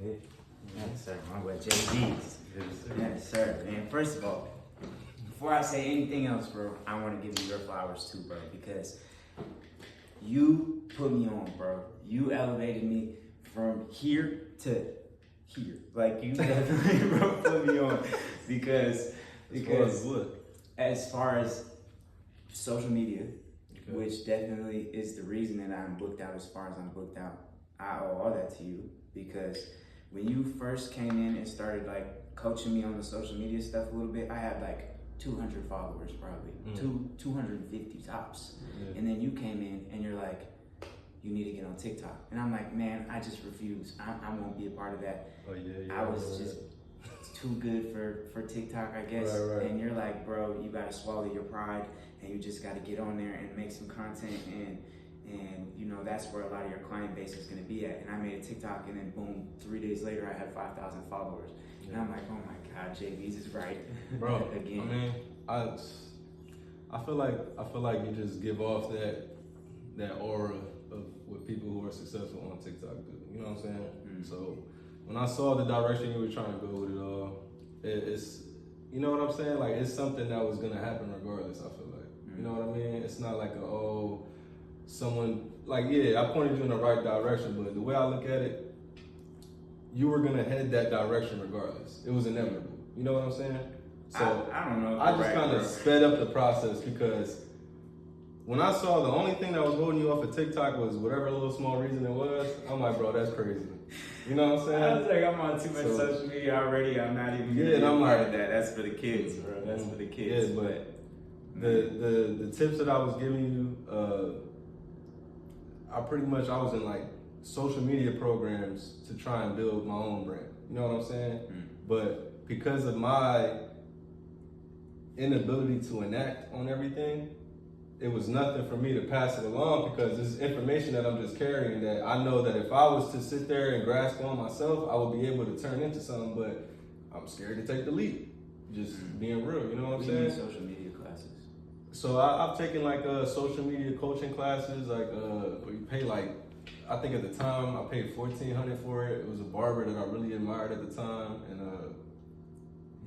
Yeah. Yes, sir. My boy Jaybeez. Yes, sir. Man, first of all, before I say anything else, bro, I want to give you your flowers too, bro, because you put me on, bro. You elevated me from here to here. Like, you definitely, bro, put me on because as far as social media, which definitely is the reason that I'm booked out as far as I'm booked out, I owe all that to you, because when you first came in and started like coaching me on the social media stuff a little bit, I had like 200 followers probably, 250 tops. Yeah. And then you came in and you're like, you need to get on TikTok. And I'm like, man, I just refuse. I won't be a part of that. Oh yeah. I was just too good for TikTok, I guess. Right. And you're like, bro, you gotta swallow your pride and you just gotta get on there and make some content, and you know, that's where a lot of your client base is gonna be at. And I made a TikTok and then boom, 3 days later I had 5,000 followers. Yeah. And I'm like, oh my God, Jaybeez is right. Bro, again. I mean, I feel like you just give off that aura of what people who are successful on TikTok do. You know what I'm saying? Mm-hmm. So when I saw the direction you were trying to go with it all, it's, you know what I'm saying? Like, it's something that was gonna happen regardless, I feel like. Mm-hmm. You know what I mean? It's not like someone, like, yeah, I pointed you in the right direction, but the way I look at it, you were gonna head that direction regardless. It was inevitable. You know what I'm saying? So I don't know. I just kind of sped up the process, because when I saw the only thing that was holding you off of TikTok was whatever little small reason it was, I'm like, bro, that's crazy. You know what I'm saying? I was like, I'm on too much social media already. I'm not even gonna be a part of that. That's for the kids, bro. That's for the kids. Yeah, but the tips that I was giving you, I was in like social media programs to try and build my own brand. You know what I'm saying? But because of my inability to enact on everything, it was nothing for me to pass it along, because this is information that I'm just carrying that I know that if I was to sit there and grasp on myself, I would be able to turn into something, but I'm scared to take the leap. Just being real, you know what I'm saying? Social media classes. So I've taken like social media coaching classes, like where you pay like, I think at the time I paid $1,400 for it. It was a barber that I really admired at the time, and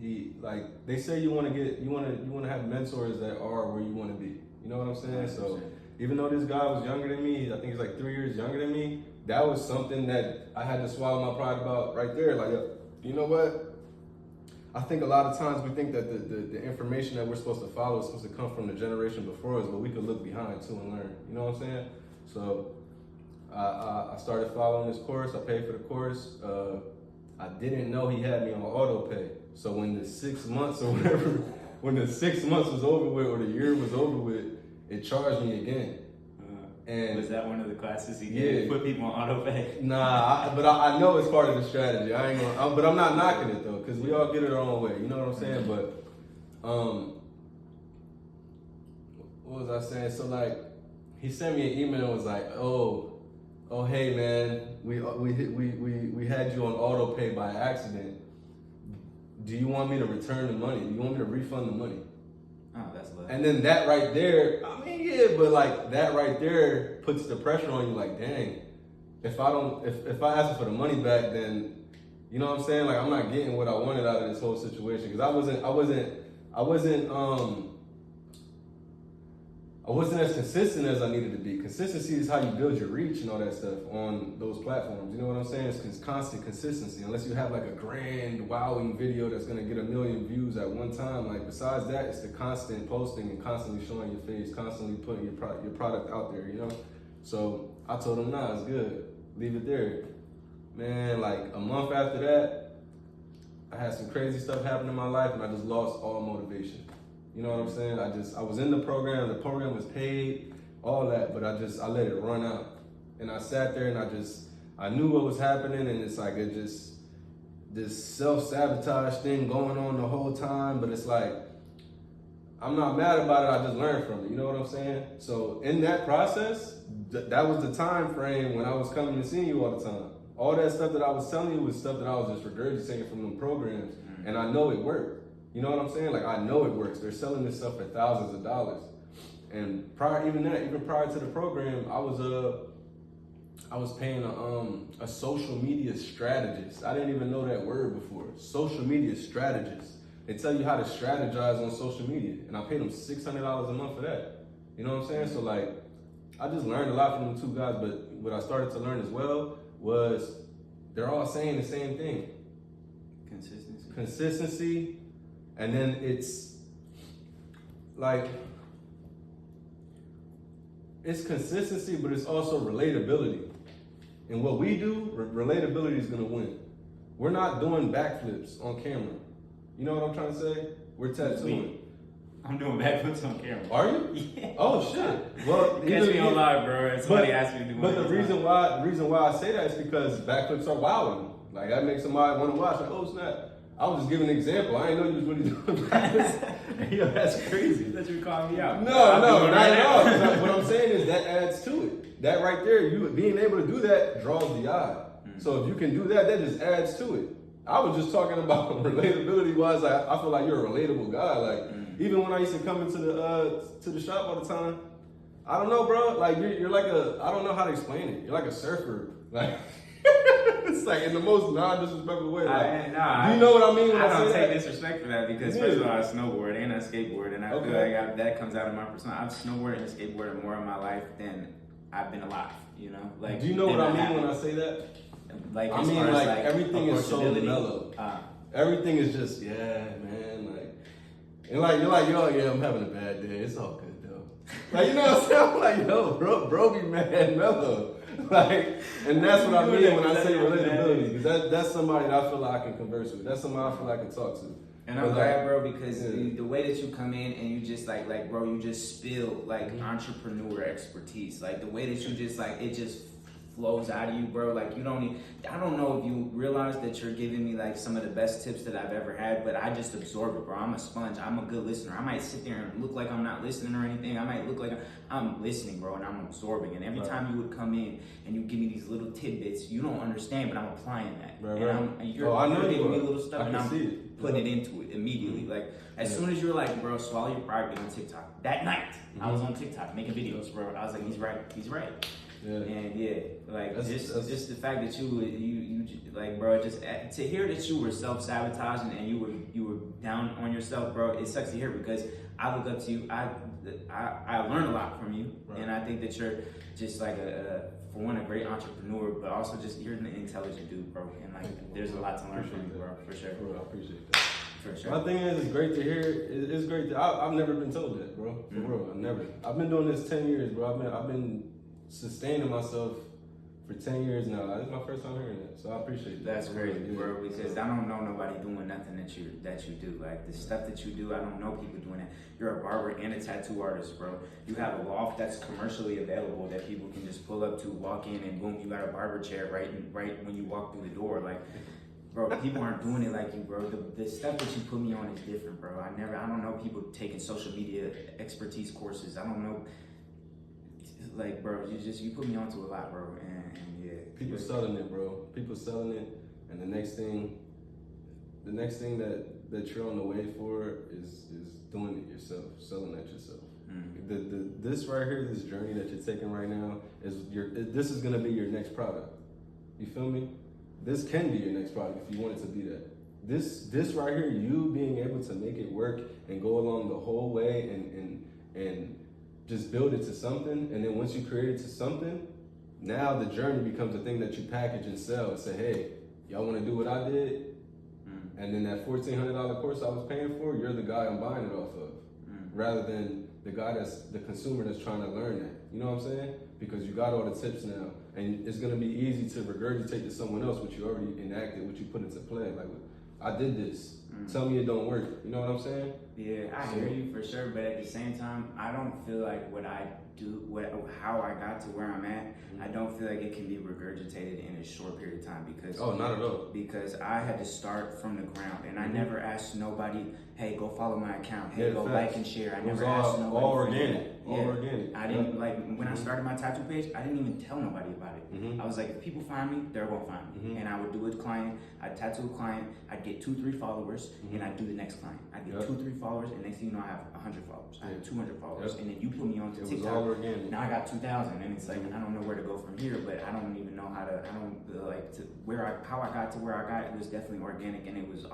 he, like, they say you want to have mentors that are where you want to be. You know what I'm saying? 100%. So even though this guy was younger than me, I think he's like 3 years younger than me, that was something that I had to swallow my pride about right there. Like, you know what? I think a lot of times we think that the information that we're supposed to follow is supposed to come from the generation before us, but we could look behind too and learn. You know what I'm saying? So I started following this course. I paid for the course. I didn't know he had me on auto pay. So when the 6 months or whatever, when the 6 months was over with, or the year was over with, it charged me again. And was that one of the classes he did? Yeah. Put people on auto pay? Nah, but I know it's part of the strategy. But I'm not knocking it though, because we all get it our own way. You know what I'm saying? But what was I saying? So like, he sent me an email and was like, oh, hey man, we had you on auto pay by accident. Do you want me to return the money? Do you want me to refund the money? Oh, that's love. And then that right there, I mean, yeah, but like that right there puts the pressure on you. Like, dang, if I ask for the money back, then, you know what I'm saying? Like, I'm not getting what I wanted out of this whole situation, because I wasn't as consistent as I needed to be. Consistency is how you build your reach and all that stuff on those platforms. You know what I'm saying? It's constant consistency. Unless you have like a grand wowing video that's gonna get 1 million views at one time. Like, besides that, it's the constant posting and constantly showing your face, constantly putting your product out there, you know? So I told him, nah, it's good. Leave it there. Man, like a month after that, I had some crazy stuff happen in my life and I just lost all motivation. You know what I'm saying? I was in the program was paid, all that, but I let it run out. And I sat there and I knew what was happening, and it's like this self-sabotage thing going on the whole time, but it's like, I'm not mad about it, I just learned from it, you know what I'm saying? So in that process, that was the time frame when I was coming and seeing you all the time. All that stuff that I was telling you was stuff that I was just regurgitating from them programs, and I know it worked. You know what I'm saying? Like, I know it works. They're selling this stuff for thousands of dollars. And even prior to the program, I was I was paying a social media strategist. I didn't even know that word before. Social media strategist. They tell you how to strategize on social media, and I paid them $600 a month for that. You know what I'm saying? So like, I just learned a lot from them two guys. But what I started to learn as well was they're all saying the same thing. Consistency, and then it's like, it's consistency, but it's also relatability. And what we do, relatability is gonna win. We're not doing backflips on camera. You know what I'm trying to say? We're tattooing. I'm doing backflips on camera. Are you? Yeah. Oh shit. Well, catch me on live, bro. Somebody asked me to do. But the reason why I say that is because backflips are wilding. Like that makes somebody want to watch. Like, oh snap. I was just giving an example. I didn't know you was really doing backflips. Yo, that's crazy. That you calling me out? No, not at all. What I'm saying is that adds to it. That right there, you being able to do that draws the eye. So if you can do that, that just adds to it. I was just talking about relatability wise. Like, I feel like you're a relatable guy. Like even when I used to come into the shop all the time, I don't know, bro. Like you're like I don't know how to explain it. You're like a surfer. Like it's like in the most non-disrespectful way. Like, do you know what I mean when I don't say take disrespect for that because first of all, I snowboard and I skateboard, and I feel like that comes out of my persona. I've snowboarded and skateboarded more in my life than I've been alive. You know, like. Do you know what I mean when I say that? Like, I mean, like everything is so mellow. Everything is just man, like, and like you're like, yo, yeah, I'm having a bad day. It's all good though. Like, you know what I'm saying? I'm like, yo, bro, be mad mellow. Like, and that's what I mean when I say relatability, because that's somebody that I feel like I can converse with. That's somebody I feel like I can talk to. And I'm glad, bro, because the way that you come in and you just like, bro, you just spill like entrepreneur expertise. Like the way that you just like, it just flows out of you, bro. Like you don't even, I don't know if you realize that you're giving me like some of the best tips that I've ever had, but I just absorb it, bro. I'm a sponge. I'm a good listener. I might sit there and look like I'm not listening or anything. I might look like I'm listening, bro, and I'm absorbing. And every time you would come in and you give me these little tidbits, you don't understand, but I'm applying that. You're giving me little stuff, and I'm putting it into it immediately. Like as soon as you're like, bro, swallow your pride, be on TikTok. That night, I was on TikTok making videos, bro. I was like, he's right. Yeah. And like just the fact that you like, bro, just to hear that you were self-sabotaging and you were down on yourself, bro, it sucks to hear because I look up to you. I learned a lot from you, and I think that you're just like for one, a great entrepreneur, but also just you're an intelligent dude, bro. And like there's a lot to learn from you, bro, for sure. Bro, I appreciate that. For sure. My thing is, it's great to hear. It's great. I've never been told that, bro. For real, I've been doing this 10 years, bro. I've been sustaining myself for 10 years now. This is my first time hearing that, so I appreciate that. That's crazy, bro, because I don't know nobody doing nothing that you do. Like the stuff that you do, I don't know people doing it. You're a barber and a tattoo artist, bro. You have a loft that's commercially available that people can just pull up to, walk in, and boom, you got a barber chair right when you walk through the door. Like, bro, people aren't doing it like you, bro. The stuff that you put me on is different, bro. I don't know people taking social media expertise courses. I don't know. Like, bro, you put me onto a lot, bro, and yeah. People selling it, bro. People selling it, and the next thing that you're on the way for is doing it yourself, selling it yourself. This right here, this journey that you're taking right now this is gonna be your next product. You feel me? This can be your next product if you want it to be that. This right here, you being able to make it work and go along the whole way and just build it to something, and then once you create it to something, now the journey becomes a thing that you package and sell and say, hey, y'all want to do what I did? And then that $1,400 course I was paying for, you're the guy I'm buying it off of, rather than the guy that's the consumer that's trying to learn that. You know what I'm saying? Because you got all the tips now, and it's going to be easy to regurgitate to someone else what you already enacted, what you put into play. Like, I did this. Tell me it don't work. You know what I'm saying? Yeah, I hear you for sure, but at the same time, I don't feel like what I do, how I got to where I'm at, I don't feel like it can be regurgitated in a short period of time because not at all. Because I had to start from the ground, and I never asked nobody, hey, go follow my account, hey, go like and share. I never asked nobody. All organic. All organic. I didn't like when I started my tattoo page. I didn't even tell nobody about it. I was like, if people find me, they're gonna find me, and I would do a client. I'd tattoo a client. I'd get 2-3 followers, and I'd do the next client. I'd get 2-3 followers, and next thing you know, I have 100 followers. I have 200 followers, and then you put me on to TikTok. organic. Now I got 2,000, and it's like I don't know where to go from here. But I don't even know how to. I don't like to how I got to where I got. It was definitely organic, and it was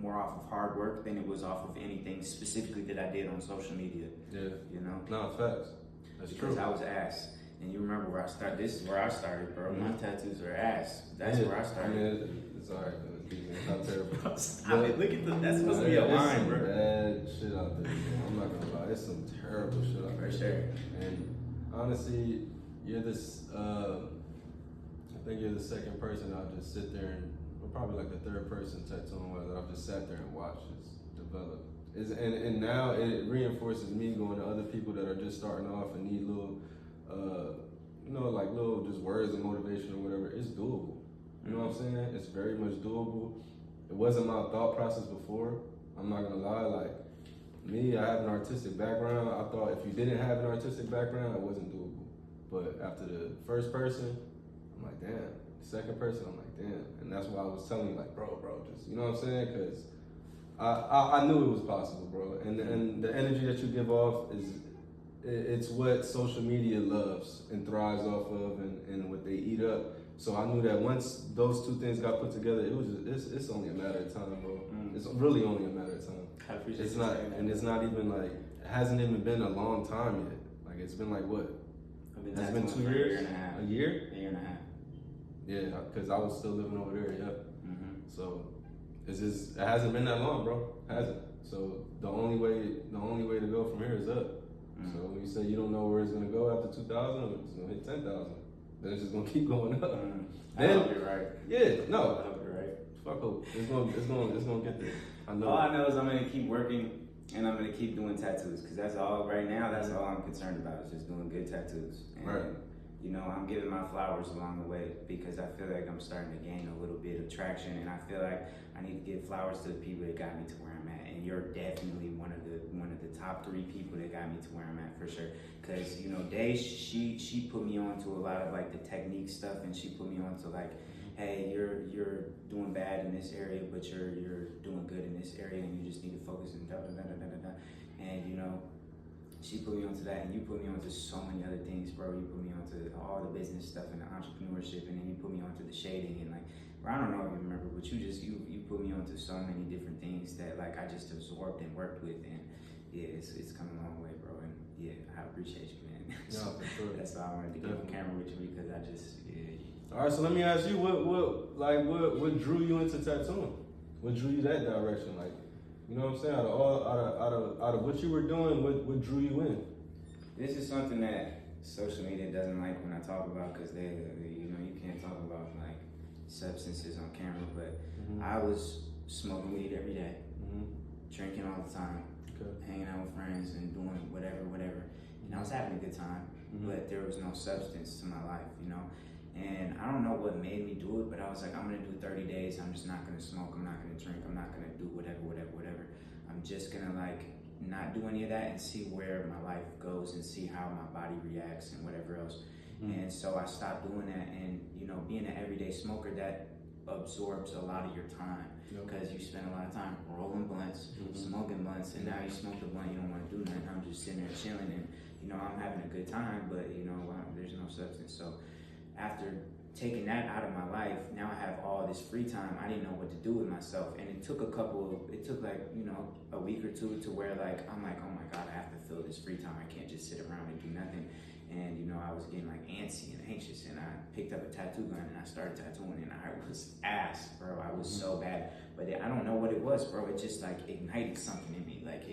more off of hard work than it was off of anything specifically that I did on social media. Yeah. You know. No, facts. That's because true. I was ass. And you remember where I started. This is where I started, bro. My tattoos are ass. That's where I started. I mean, it's alright. It's not terrible. Stop it. Look at that's supposed to be a line, bro. Bad shit out there, bro. I'm not gonna lie. There's some terrible shit out there. For sure. And honestly, you're this. I think you're the second person I'll just sit there and, or probably like the third person tattooing whether I've just sat there and watched this develop. And now it reinforces me going to other people that are just starting off and need little. Like little just words of motivation or whatever. It's doable. You know what I'm saying? It's very much doable. It wasn't my thought process before. I'm not gonna lie. Like me, I have an artistic background. I thought if you didn't have an artistic background, it wasn't doable. But after the first person, I'm like, damn. The second person, I'm like, damn. And that's why I was telling you, like, bro, just, you know what I'm saying? Because I knew it was possible, bro. And the energy that you give off it's what social media loves and thrives off of and what they eat up. So I knew that once those two things got put together, it's only a matter of time, bro. It's really only a matter of time. I appreciate it's not, and it's not even like, it hasn't even been a long time yet. Like it's been like what? It's been 2 years? A year and a half. A year? A year and a half. Yeah, because I was still living over there, yep. Mm-hmm. So it hasn't been that long, bro. It hasn't. So the only way to go from here is up. So when you say you don't know where it's gonna go after 2,000, it's gonna hit 10,000. Then it's just gonna keep going up. I hope you're right. Yeah, no. I hope you're right. Fuck hope. It's gonna get there. I know. All I know is I'm gonna keep working and I'm gonna keep doing tattoos because that's all right now. That's all I'm concerned about is just doing good tattoos. And, right. You know, I'm giving my flowers along the way because I feel like I'm starting to gain a little bit of traction, and I feel like I need to give flowers to the people that got me to where I'm at. And you're definitely one of the top 3 people that got me to where I'm at for sure. Because you know, Day, she put me on to a lot of like the technique stuff, and she put me on to like, hey, you're doing bad in this area, but you're doing good in this area, and you just need to focus and da da da da da da. And you know. She put me onto that, and you put me onto so many other things, bro. You put me onto all the business stuff and the entrepreneurship, and then you put me onto the shading and like, bro, I don't know if you remember, but you put me onto so many different things that like I just absorbed and worked with, and yeah, it's come a long way, bro. And yeah, I appreciate you, man. No, for sure. That's why I wanted to get on camera with you because I just All right, so let me ask you, what drew you into tattooing? What drew you that direction, like? You know what I'm saying? Out of what you were doing, what drew you in? This is something that social media doesn't like when I talk about because they you know, you can't talk about like substances on camera. But I was smoking weed every day, drinking all the time, hanging out with friends and doing whatever. And I was having a good time, but there was no substance to my life, you know. And I don't know what made me do it, but I was like, I'm gonna do 30 days. I'm just not gonna smoke. I'm not gonna drink. I'm not gonna do whatever. I'm just gonna like not do any of that and see where my life goes and see how my body reacts and whatever else. And so I stopped doing that. And you know, being an everyday smoker, that absorbs a lot of your time because you spend a lot of time rolling blunts, smoking blunts, and now you smoke the blunt, you don't want to do nothing. I'm just sitting there chilling, and you know, I'm having a good time, but you know, there's no substance. So after taking that out of my life, now I have all this free time. I didn't know what to do with myself, and it took like, you know, a week or two to where like I'm like, oh my god, I have to fill this free time. I can't just sit around and do nothing. And you know, I was getting like antsy and anxious, and I picked up a tattoo gun and I started tattooing, and I was ass, bro. I was so bad, but I don't know what it was, bro. It just like ignited something in me. Like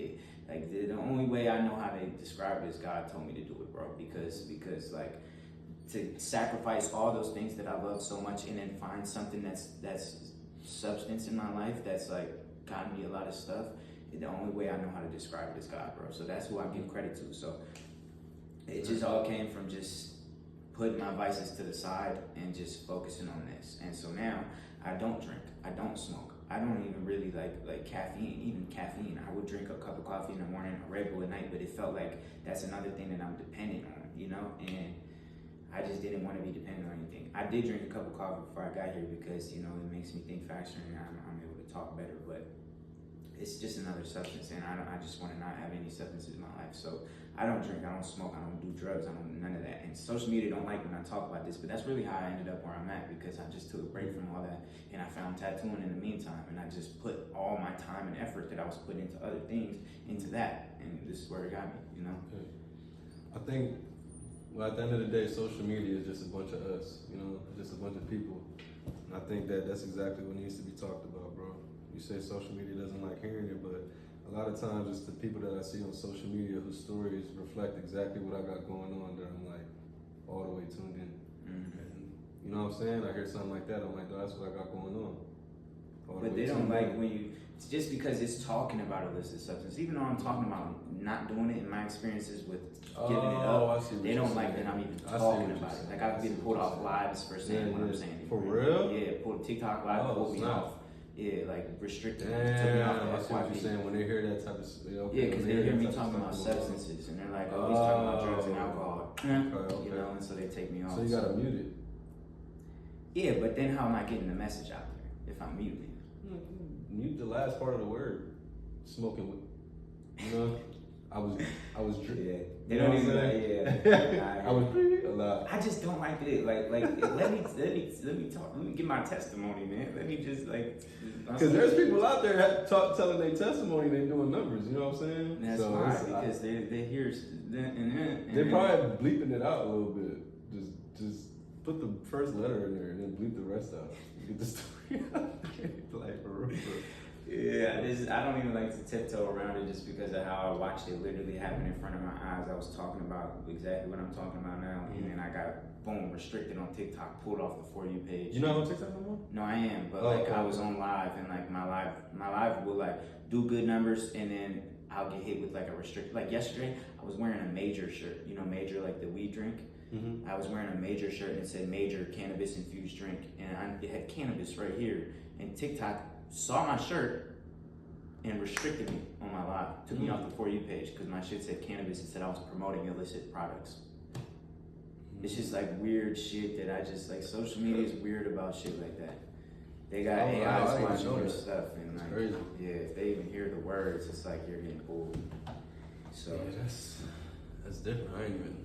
the only way I know how to describe it is God told me to do it, bro. Because like, to sacrifice all those things that I love so much and then find something that's substance in my life that's like gotten me a lot of stuff. The only way I know how to describe it is God, bro. So that's who I give credit to. So it just all came from just putting my vices to the side and just focusing on this. And so now I don't drink, I don't smoke, I don't even really like caffeine, even caffeine. I would drink a cup of coffee in the morning, a Red Bull at night, but it felt like that's another thing that I'm dependent on, you know? And I just didn't want to be dependent on anything. I did drink a cup of coffee before I got here because, you know, it makes me think faster and I'm able to talk better. But it's just another substance, and I just want to not have any substances in my life. So I don't drink, I don't smoke, I don't do drugs, I don't none of that. And social media don't like when I talk about this, but that's really how I ended up where I'm at, because I just took a break from all that, and I found tattooing in the meantime, and I just put all my time and effort that I was putting into other things into that, and this is where it got me, you know. Okay. I think, well, at the end of the day, social media is just a bunch of us, you know, just a bunch of people. And I think that that's exactly what needs to be talked about, bro. You say social media doesn't like hearing it, but a lot of times it's the people that I see on social media whose stories reflect exactly what I got going on that I'm like all the way tuned in. And, you know what I'm saying? I hear something like that, I'm like, oh, that's what I got going on. But they don't like when you, it's just because it's talking about illicit substance, even though I'm talking about not doing it in my experiences with giving it up, they don't like that I'm even talking about it. Like I've been pulled off lives for saying what I'm saying. For real? Yeah, pulled TikTok live, pulled me off. Yeah, like restricted. Took me off the FYP. I see what you're saying when they hear that type of stuff. Okay, yeah, because they hear me talking about substances and they're like, oh, he's talking about drugs and alcohol. Okay. You know, and so they take me off. So you gotta mute it. Yeah, but then how am I getting the message out there if I'm muting it? Mute the last part of the word. Smoking with, you know. I was yeah. They don't even I was a lot. I just don't like it. Like let me talk. Let me give my testimony, man. Let me just like. Because there's people out there telling their testimony, they doing numbers. You know what I'm saying? That's so fine because they hear they're probably bleeping it out a little bit. Just put the first letter in there and then bleep the rest out. Get the story out. Like for real. Yeah, I don't even like to tiptoe around it just because of how I watched it literally happen in front of my eyes. I was talking about exactly what I'm talking about now, and then I got boom restricted on TikTok, pulled off the For You page. You not on TikTok no more? No, I am, but I was on live, and like my live will like do good numbers, and then I'll get hit with like a restrict. Like yesterday, I was wearing a Major shirt. You know, Major like the weed drink. Mm-hmm. I was wearing a Major shirt and it said Major cannabis infused drink, and it had cannabis right here. And TikTok saw my shirt and restricted me on my live. Took me off the For You page because my shit said cannabis and said I was promoting illicit products. It's just like weird shit that I just like. Social media is weird about shit like that. They got AIs watching your stuff, and like, crazy. Yeah, if they even hear the words, it's like you're getting pulled. So yeah, that's different. I ain't even.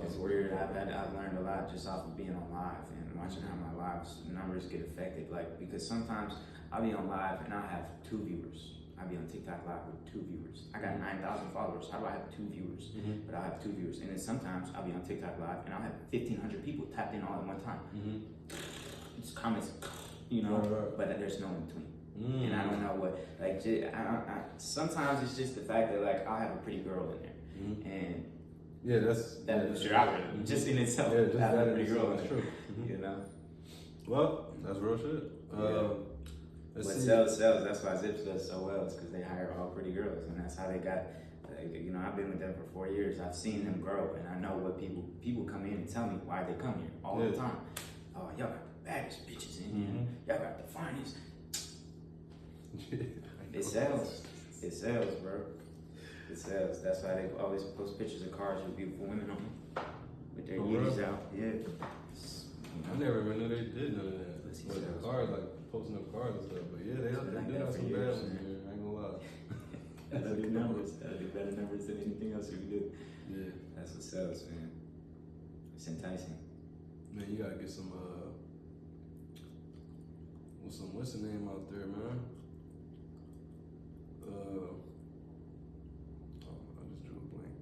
It's weird. I've learned a lot just off of being on live and watching how my lives numbers get affected. Like because sometimes I'll be on live and I'll have 2 viewers. I'll be on TikTok live with 2 viewers. I got 9,000 followers. How do I have 2 viewers? But I'll have 2 viewers. And then sometimes I'll be on TikTok live and I'll have 1,500 people tapped in all at one time. It's comments, you know, but there's no in between. And I don't know what, like, sometimes it's just the fact that like I'll have a pretty girl in there, and that boosts your algorithm just in itself. Yeah, just have that a pretty girl. That's true. You know. Well, that's real shit. What sells. That's why Zips does so well. It's because they hire all pretty girls, and that's how they got. Like, you know, I've been with them for 4 years. I've seen them grow, and I know what people come in and tell me why they come here all the time. Oh, y'all got the baddest bitches in here. Y'all got the finest. It sells. It sells, bro. It sells. That's why they always post pictures of cars with beautiful women on them. With their Yeezys out. Yeah. I never even knew they did none of that. But the cars, like posting up cars and stuff. But yeah, they do have some bad ones here. I ain't gonna lie. That'll do numbers. That'll do better numbers than anything else we can do. Yeah. That's what sells, man. It's enticing. Man, you gotta get some what's the name out there, man? I just drew a blank.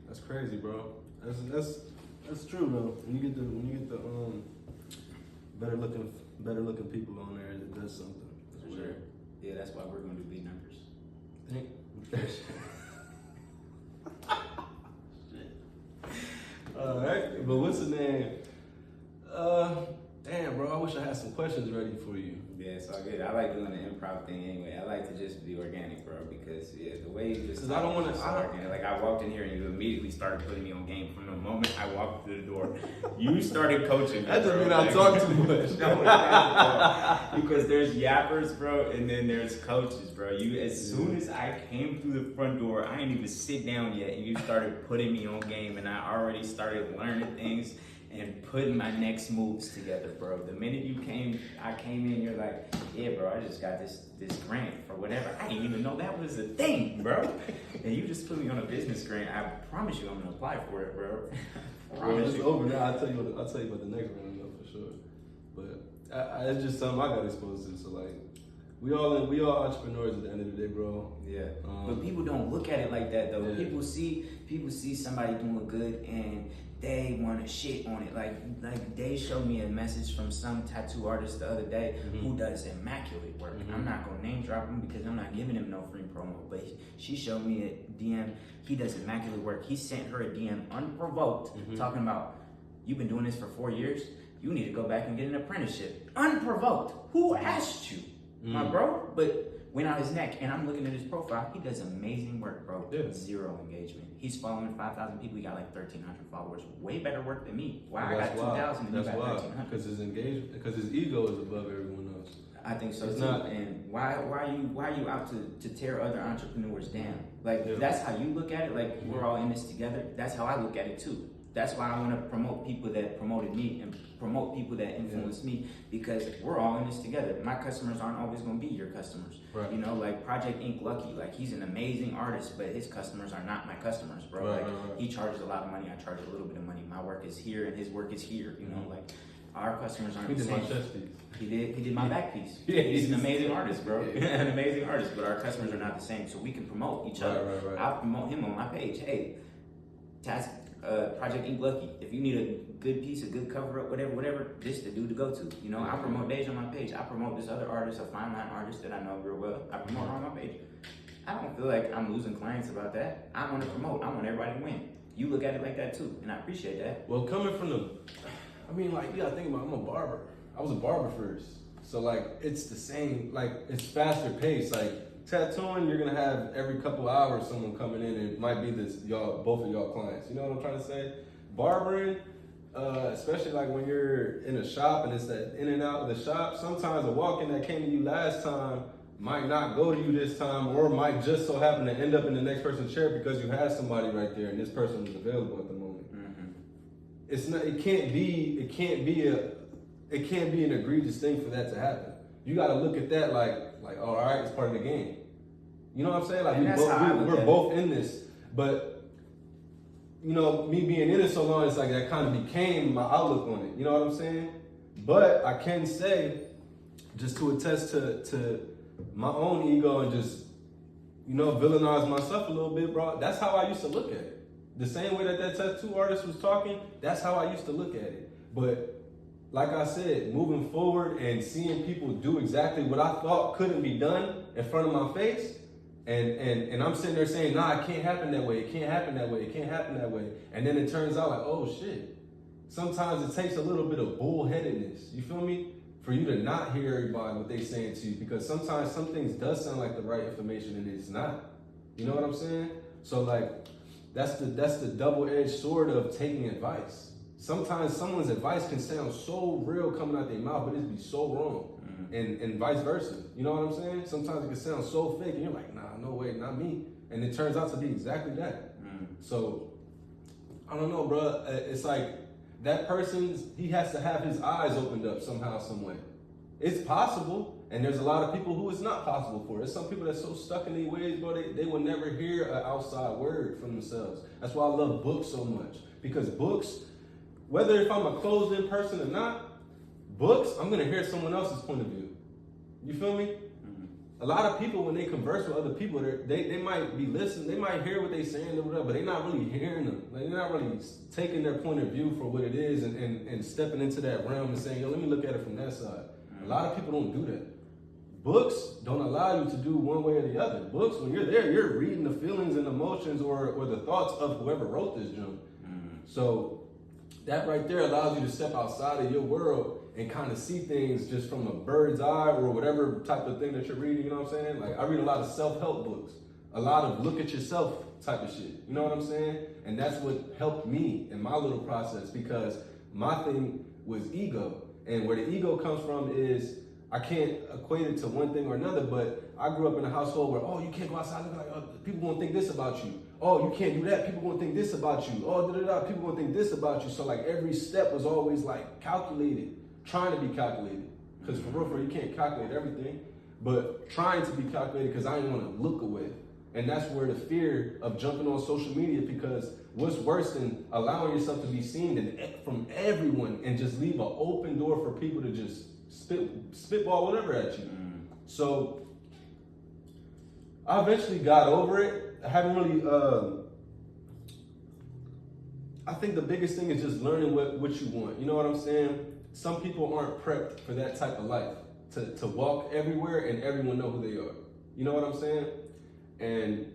That's crazy, bro. That's true though. When you get the better looking people on there, it does something. For sure. Yeah, that's why we're gonna do big numbers. Think. All right, but what's the name? Damn, bro, I wish I had some questions ready for you. Yeah, it's all good. I like doing the improv thing anyway. I like to just be organic, bro, because the way you just. Because I don't want to. Like I walked in here and you immediately started putting me on game from the moment I walked through the door. You started coaching me. That doesn't mean I talk too much. Because there's yappers, bro, and then there's coaches, bro. As soon as I came through the front door, I didn't even sit down yet, and you started putting me on game, and I already started learning things. and putting my next moves together, bro. The minute I came in, you're like, yeah, bro, I just got this grant for whatever. I didn't even know that was a thing, bro. And you just put me on a business grant. I promise you I'm gonna apply for it, bro. Well, it's over now. I'll tell you about the next round, though, for sure. But it's just something I got exposed to. So like, we all entrepreneurs at the end of the day, bro. Yeah. But people don't look at it like that though. Yeah. People see somebody doing good and they want to shit on it. Like they showed me a message from some tattoo artist the other day who does immaculate work. I'm not gonna name drop him because I'm not giving him no free promo. But she showed me a DM. He does immaculate work. He sent her a DM unprovoked, talking about, you've been doing this for 4 years. You need to go back and get an apprenticeship. Unprovoked. Who asked you, my bro? But went out his neck, and I'm looking at his profile. He does amazing work, bro. Yeah. 0 engagement. He's following 5,000 people. He got like 1,300 followers. Way better work than me. Why I got 2,000 and you got 1,300? Because his ego is above everyone else. I think so It's too. not- And why are you out to tear other entrepreneurs down? Like that's how you look at it. Like we're all in this together. That's how I look at it too. That's why I want to promote people that promoted me and promote people that influenced me, because we're all in this together. My customers aren't always going to be your customers. Right. You know, like Project Ink Lucky, like he's an amazing artist, but his customers are not my customers, bro. Right, like right. he charges a lot of money. I charge a little bit of money. My work is here and his work is here. You know, like our customers aren't He the did my same. chest piece. He did my back piece. Yeah, He's an amazing artist, bro. Yeah. An amazing artist, but our customers are not the same, so we can promote each other. Right. I'll promote him on my page. Hey, Project Ink Lucky. If you need a good piece, a good cover up, whatever, this the dude to go to. You know, I promote Deja on my page. I promote this other artist, a fine line artist that I know real well. I promote her on my page. I don't feel like I'm losing clients about that. I want to promote. I want everybody to win. You look at it like that too, and I appreciate that. Well, coming from you gotta think about, I'm a barber. I was a barber first. So like, it's the same, like it's faster paced. Like tattooing, you're gonna have every couple hours someone coming in, and it might be both of y'all clients. You know what I'm trying to say? Barbering, especially like when you're in a shop and it's that in and out of the shop, sometimes a walk-in that came to you last time might not go to you this time, or might just so happen to end up in the next person's chair because you had somebody right there and this person was available at the moment. It's not. It can't be an egregious thing for that to happen. You got to look at that like all right, it's part of the game. You know what I'm saying? Like we're both in this, but you know, me being in it so long, it's like that kind of became my outlook on it. You know what I'm saying? But I can say, just to attest to my own ego and just, you know, villainize myself a little bit, bro. That's how I used to look at it. The same way that tattoo artist was talking, that's how I used to look at it. But like I said, moving forward and seeing people do exactly what I thought couldn't be done in front of my face, and I'm sitting there saying, nah, it can't happen that way, it can't happen that way, it can't happen that way. And then it turns out like, oh shit. Sometimes it takes a little bit of bullheadedness, you feel me? For you to not hear everybody what they saying to you, because sometimes some things does sound like the right information and it's not. You know what I'm saying? So like, that's the double-edged sword of taking advice. Sometimes someone's advice can sound so real coming out their mouth, but it be so wrong, and vice versa. You know what I'm saying? Sometimes it can sound so fake, and you're like, nah, no way, not me. And it turns out to be exactly that. So, I don't know, bro. It's like that he has to have his eyes opened up somehow, some way. It's possible. And there's a lot of people who it's not possible for. There's some people that's so stuck in their ways, bro, they will never hear an outside word from themselves. That's why I love books so much. Because books, whether if I'm a closed-in person or not, books, I'm going to hear someone else's point of view. You feel me? A lot of people, when they converse with other people, they might be listening, they might hear what they're saying or whatever, but they're not really hearing them. Like, they're not really taking their point of view for what it is and stepping into that realm and saying, yo, let me look at it from that side. A lot of people don't do that. Books don't allow you to do one way or the other. Books, when you're there, you're reading the feelings and emotions or the thoughts of whoever wrote this junk. So that right there allows you to step outside of your world and kind of see things just from a bird's eye or whatever type of thing that you're reading, you know what I'm saying? Like, I read a lot of self-help books, a lot of look at yourself type of shit, you know what I'm saying? And that's what helped me in my little process, because my thing was ego. And where the ego comes from is, I can't equate it to one thing or another, but I grew up in a household where, oh, you can't go outside, look like, oh, people gonna think this about you. Oh, you can't do that, people gonna think this about you. Oh, people gonna think this about you. So like every step was always like calculated, trying to be calculated. Because for real, you can't calculate everything, but trying to be calculated because I didn't want to look away. And that's where the fear of jumping on social media, because what's worse than allowing yourself to be seen from everyone and just leave an open door for people to just spitball whatever at you. So I eventually got over it. I haven't really, I think the biggest thing is just learning what you want. You know what I'm saying? Some people aren't prepped for that type of life, to walk everywhere and everyone know who they are. You know what I'm saying? And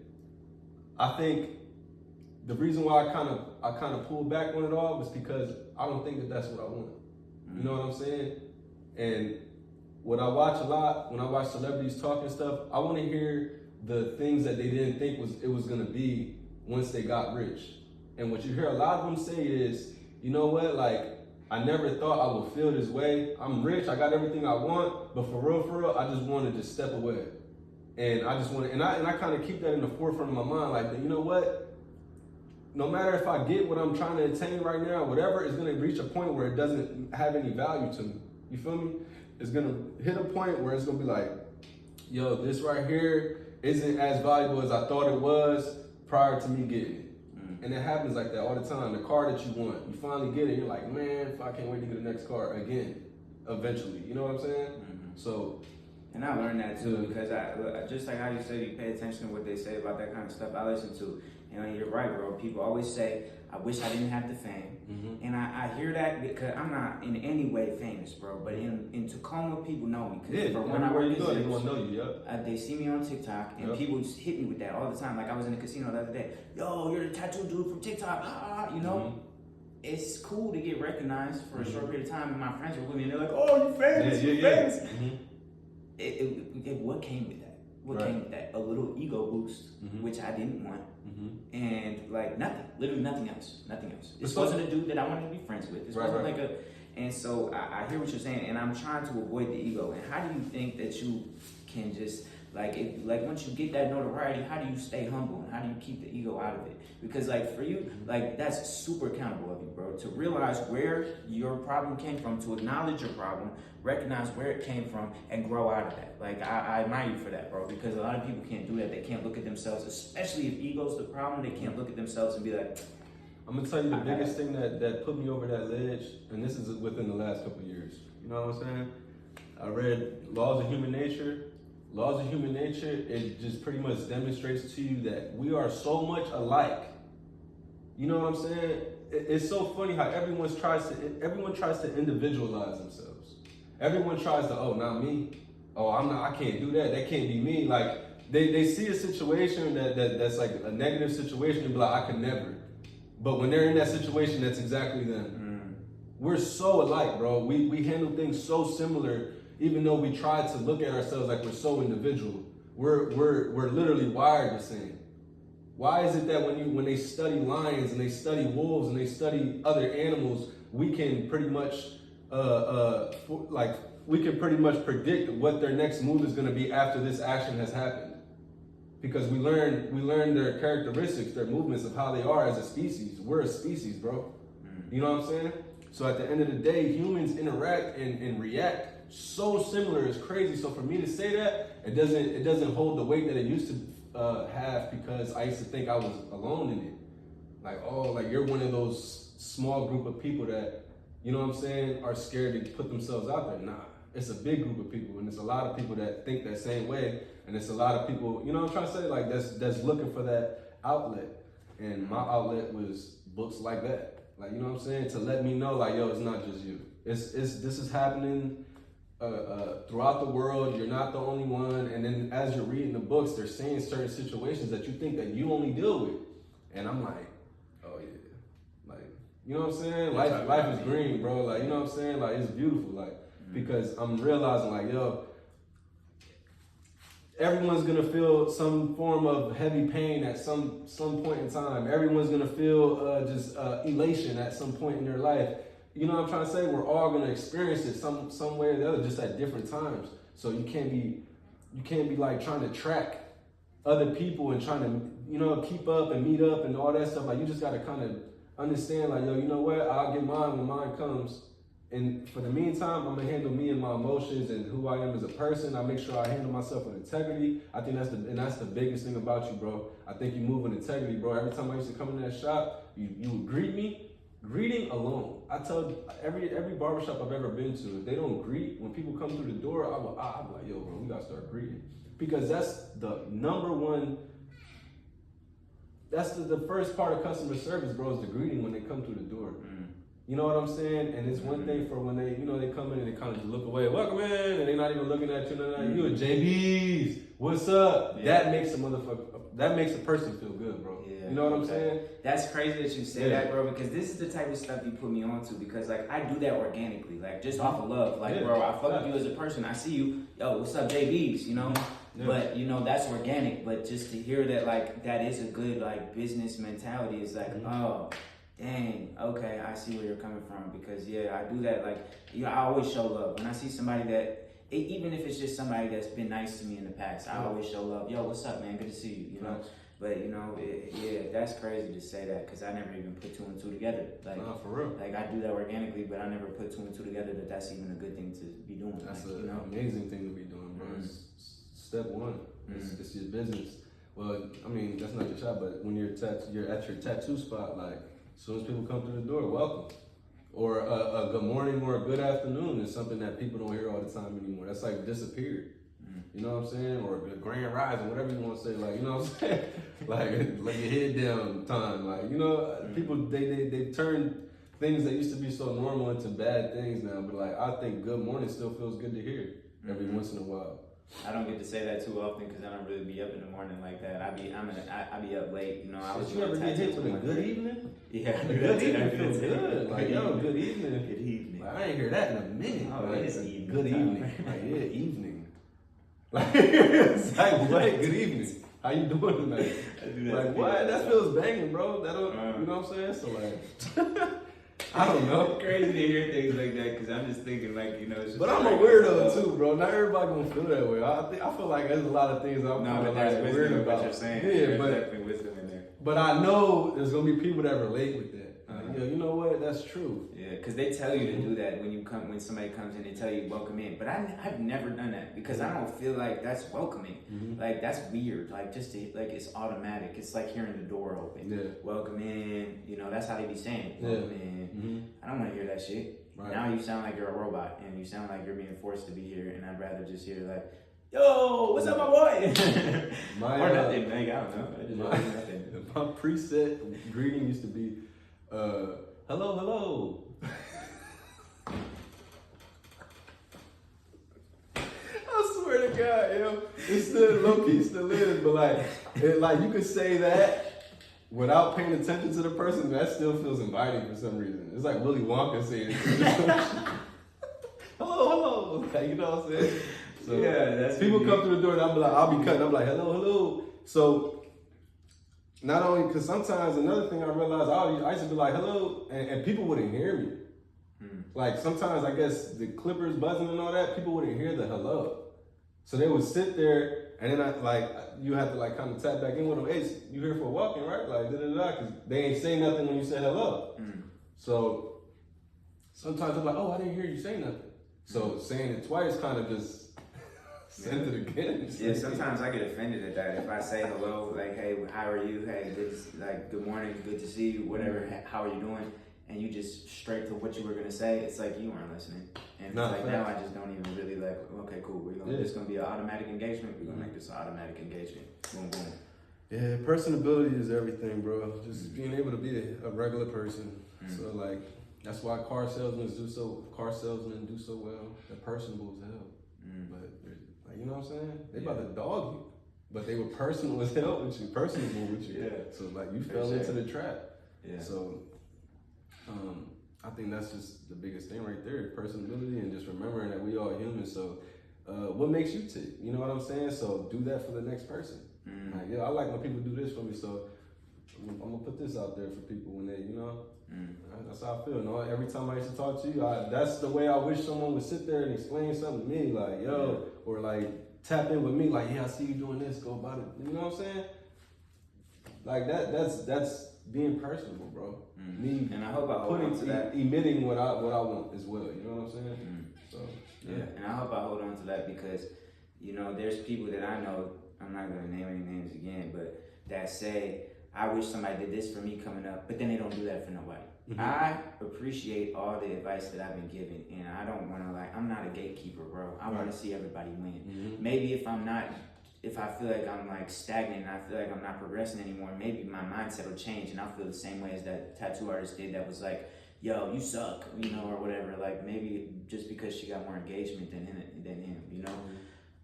I think the reason why I kind of pulled back on it all was because I don't think that that's what I want. You know what I'm saying? And what I watch a lot, when I watch celebrities talk and stuff, I want to hear the things that they didn't think it was going to be once they got rich. And what you hear a lot of them say is, you know what, like, I never thought I would feel this way. I'm rich, I got everything I want, but for real, I just wanted to step away. And I just want to, and I kind of keep that in the forefront of my mind, like, you know what? No matter if I get what I'm trying to attain right now, whatever, is going to reach a point where it doesn't have any value to me. You feel me? It's going to hit a point where it's going to be like, yo, this right here isn't as valuable as I thought it was prior to me getting it. And it happens like that all the time. The car that you want, you finally get it, you're like, man, I can't wait to get the next car again, eventually. You know what I'm saying? So. And I learned that too, because I just like how you said, you pay attention to what they say about that kind of stuff. I listen to, you're right, bro. People always say, I wish I didn't have the fame. And I hear that because I'm not in any way famous, bro. But in Tacoma, people know me. Yeah, from when I work at they want to know you, they see me on TikTok, and people just hit me with that all the time. Like I was in a casino the other day. Yo, you're the tattoo dude from TikTok. You know? It's cool to get recognized for a short period of time, and my friends were with me, and they're like, oh, you famous, you famous. What came with that? What came with that? A little ego boost, which I didn't want. And like nothing, literally nothing else. This wasn't a dude that I wanted to be friends with. This wasn't like a, and so I hear what you're saying, and I'm trying to avoid the ego. And how do you think that you can just, like once you get that notoriety, how do you stay humble and how do you keep the ego out of it? Because like for you, like that's super accountable of you, bro. To realize where your problem came from, to acknowledge your problem, recognize where it came from, and grow out of that. Like I admire you for that, bro. Because a lot of people can't do that. They can't look at themselves, especially if ego's the problem. They can't look at themselves and be like, I'm gonna tell you the biggest thing that put me over that ledge, and this is within the last couple of years. You know what I'm saying? I read Laws of Human Nature. Laws of Human Nature, it just pretty much demonstrates to you that we are so much alike. You know what I'm saying? It's so funny how everyone tries to individualize themselves. Everyone tries to, oh, not me. Oh, I can't do that. That can't be me. Like they see a situation that's like a negative situation and be like, I could never. But when they're in that situation, that's exactly them. We're so alike, bro. We handle things so similar. Even though we try to look at ourselves like we're so individual, we're literally wired the same. Why is it that when they study lions and they study wolves and they study other animals, we can pretty much predict what their next move is going to be after this action has happened? Because we learn their characteristics, their movements of how they are as a species. We're a species, bro. You know what I'm saying? So at the end of the day, humans interact and react so similar. It's crazy. So for me to say that, it doesn't hold the weight that it used to have, because I used to think I was alone in it. Like, oh, like you're one of those small group of people that, you know what I'm saying, are scared to put themselves out there. Nah, it's a big group of people, and it's a lot of people that think that same way, and it's a lot of people, you know what I'm trying to say, like that's looking for that outlet. And my outlet was books like that. Like, you know what I'm saying? To let me know, like, yo, it's not just you. This is happening throughout the world. You're not the only one. And then as you're reading the books, they're saying certain situations that you think that you only deal with. And I'm like, oh yeah. Like, you know what I'm saying? Life is green, bro. Like, you know what I'm saying? Like, it's beautiful. Like, because I'm realizing, like, yo, everyone's gonna feel some form of heavy pain at some point in time. Everyone's gonna feel just elation at some point in their life. you know what I'm trying to say? We're all gonna experience it some way or the other, just at different times. So you can't be like trying to track other people and trying to, you know, keep up and meet up and all that stuff. Like, you just gotta kind of understand, like, yo, you know what? I'll get mine when mine comes. And for the meantime, I'm gonna handle me and my emotions and who I am as a person. I make sure I handle myself with integrity. I think that's the biggest thing about you, bro. I think you move with integrity, bro. Every time I used to come in that shop, you would greet me. Greeting alone. I tell every barbershop I've ever been to, if they don't greet, when people come through the door, I'm like, yo, bro, we gotta start greeting. Because that's the number one, that's the first part of customer service, bro, is the greeting when they come through the door. You know what I'm saying? And it's one thing for when they, you know, they come in and they kind of just look away, welcome in, and they're not even looking at you, you a Jaybeez, what's up? Yeah. That makes a person feel good, bro. Yeah. You know what I'm saying? That's crazy that you say that, bro, because this is the type of stuff you put me on to, because like I do that organically, like just off of love. Like, bro, I fuck with you as a person. I see you, yo, what's up, Jaybeez, you know? Yeah. But, you know, that's organic. But just to hear that, like, that is a good, like, business mentality is like, oh, dang, okay, I see where you're coming from. Because, yeah, I do that. Like, you know, I always show love. When I see somebody that, even if it's just somebody that's been nice to me in the past, I always show love. Yo, what's up, man? Good to see you, you know? But, you know, that's crazy to say that, because I never even put two and two together. Like, no, for real. Like, I do that organically, but I never put two and two together that that's even a good thing to be doing. That's like, an you know? amazing thing to be doing, bro. Step one. It's your business. Well, I mean, that's not your shop, but when you're at your tattoo spot, like, as soon as people come through the door, welcome. Or a good morning or a good afternoon is something that people don't hear all the time anymore. That's like disappeared. You know what I'm saying? Or a grand rising, whatever you want to say. Like, you know what I'm saying? like your head down time. Like, you know, people, they turn things that used to be so normal into bad things now. But like, I think good morning still feels good to hear every once in a while. I don't get to say that too often because I don't really be up in the morning like that. I be up late, you know. Did you ever get hit with a good evening? Yeah, good evening feels good. Like, yo, good evening. Good evening. Like, I ain't hear that in a minute. Oh, like, it is evening. Good evening. Like, yeah, evening. Like, it's like, what? Good evening. How you doing tonight? Like, what? That feels banging, bro. That don't, you know what I'm saying? So like, I don't know. It's crazy to hear things like that because I'm just thinking like, you know. It's just but I'm a weirdo too, bro. Not everybody gonna feel that way. I feel like there's a lot of things I'm but there's wisdom weird about. What you're saying. Yeah, there's but definitely wisdom in there. But I know there's gonna be people that relate with that. Yeah, you know what? That's true. Yeah, because they tell you to do that when somebody comes in, they tell you welcome in. But I've never done that because I don't feel like that's welcoming. Like that's weird. Like it's automatic. It's like hearing the door open. Yeah. Welcome in. You know, that's how they be saying. Welcome in. I don't want to hear that shit. Right. Now you sound like you're a robot and you sound like you're being forced to be here. And I'd rather just hear like, yo, what's up, my boy? Or nothing, like, I don't know. Nothing. My preset greeting used to be, hello. I swear to God, yo, it's still low-key, still is, but like you could say that without paying attention to the person, that still feels inviting for some reason. It's like Willy Wonka saying, hello, like, you know what I'm saying? So yeah, that's people come through the door and I'll be cutting. I'm like, hello. So not only, because sometimes another thing I realized, I used to be like, hello, and people wouldn't hear me. Like sometimes I guess the clippers buzzing and all that, people wouldn't hear the hello. So they would sit there and then you have to like kind of tap back in with them. Hey, you here for a walk-in, right? Like because they ain't say nothing when you said hello. So sometimes they're like, oh, I didn't hear you say nothing. So saying it twice kind of just send it again. Yeah, sometimes I get offended at that. If I say hello, like, hey, how are you? Hey, good morning, good to see you, whatever, how are you doing? And you just straight to what you were going to say, it's like you weren't listening. And now I just don't even really like, okay, cool, it's going to be an automatic engagement. We're going to make this an automatic engagement. Boom, boom. Yeah, personability is everything, bro. Just being able to be a regular person. So like, that's why car salesmen do so well. They're personable as hell. But like, you know what I'm saying? They about to dog you, but they were personal as hell with you, personable with you. Yeah. So like you fell into the trap. Yeah. So I think that's just the biggest thing right there, personality and just remembering that we all humans. So what makes you tick? You know what I'm saying? So do that for the next person. Like, I like when people do this for me. So I'm gonna put this out there for people when they, That's how I feel. No, every time I used to talk to you, that's the way I wish someone would sit there and explain something to me, like, yo, or like tap in with me, like, yeah, I see you doing this, go about it. You know what I'm saying? Like that's being personable, bro. Me, and I hope I hold on to that. Emitting what I want as well. You know what I'm saying? So yeah, and I hope I hold on to that because, you know, there's people that I know. I'm not gonna name any names again, but that say, I wish somebody did this for me coming up, but then they don't do that for nobody. I appreciate all the advice that I've been given, and I don't want to, like, I'm not a gatekeeper, bro. I want to see everybody win. Maybe if I feel like I'm like stagnant and I feel like I'm not progressing anymore, maybe my mindset will change and I'll feel the same way as that tattoo artist did that was like, yo, you suck, you know, or whatever. Like, maybe just because she got more engagement than him, you know?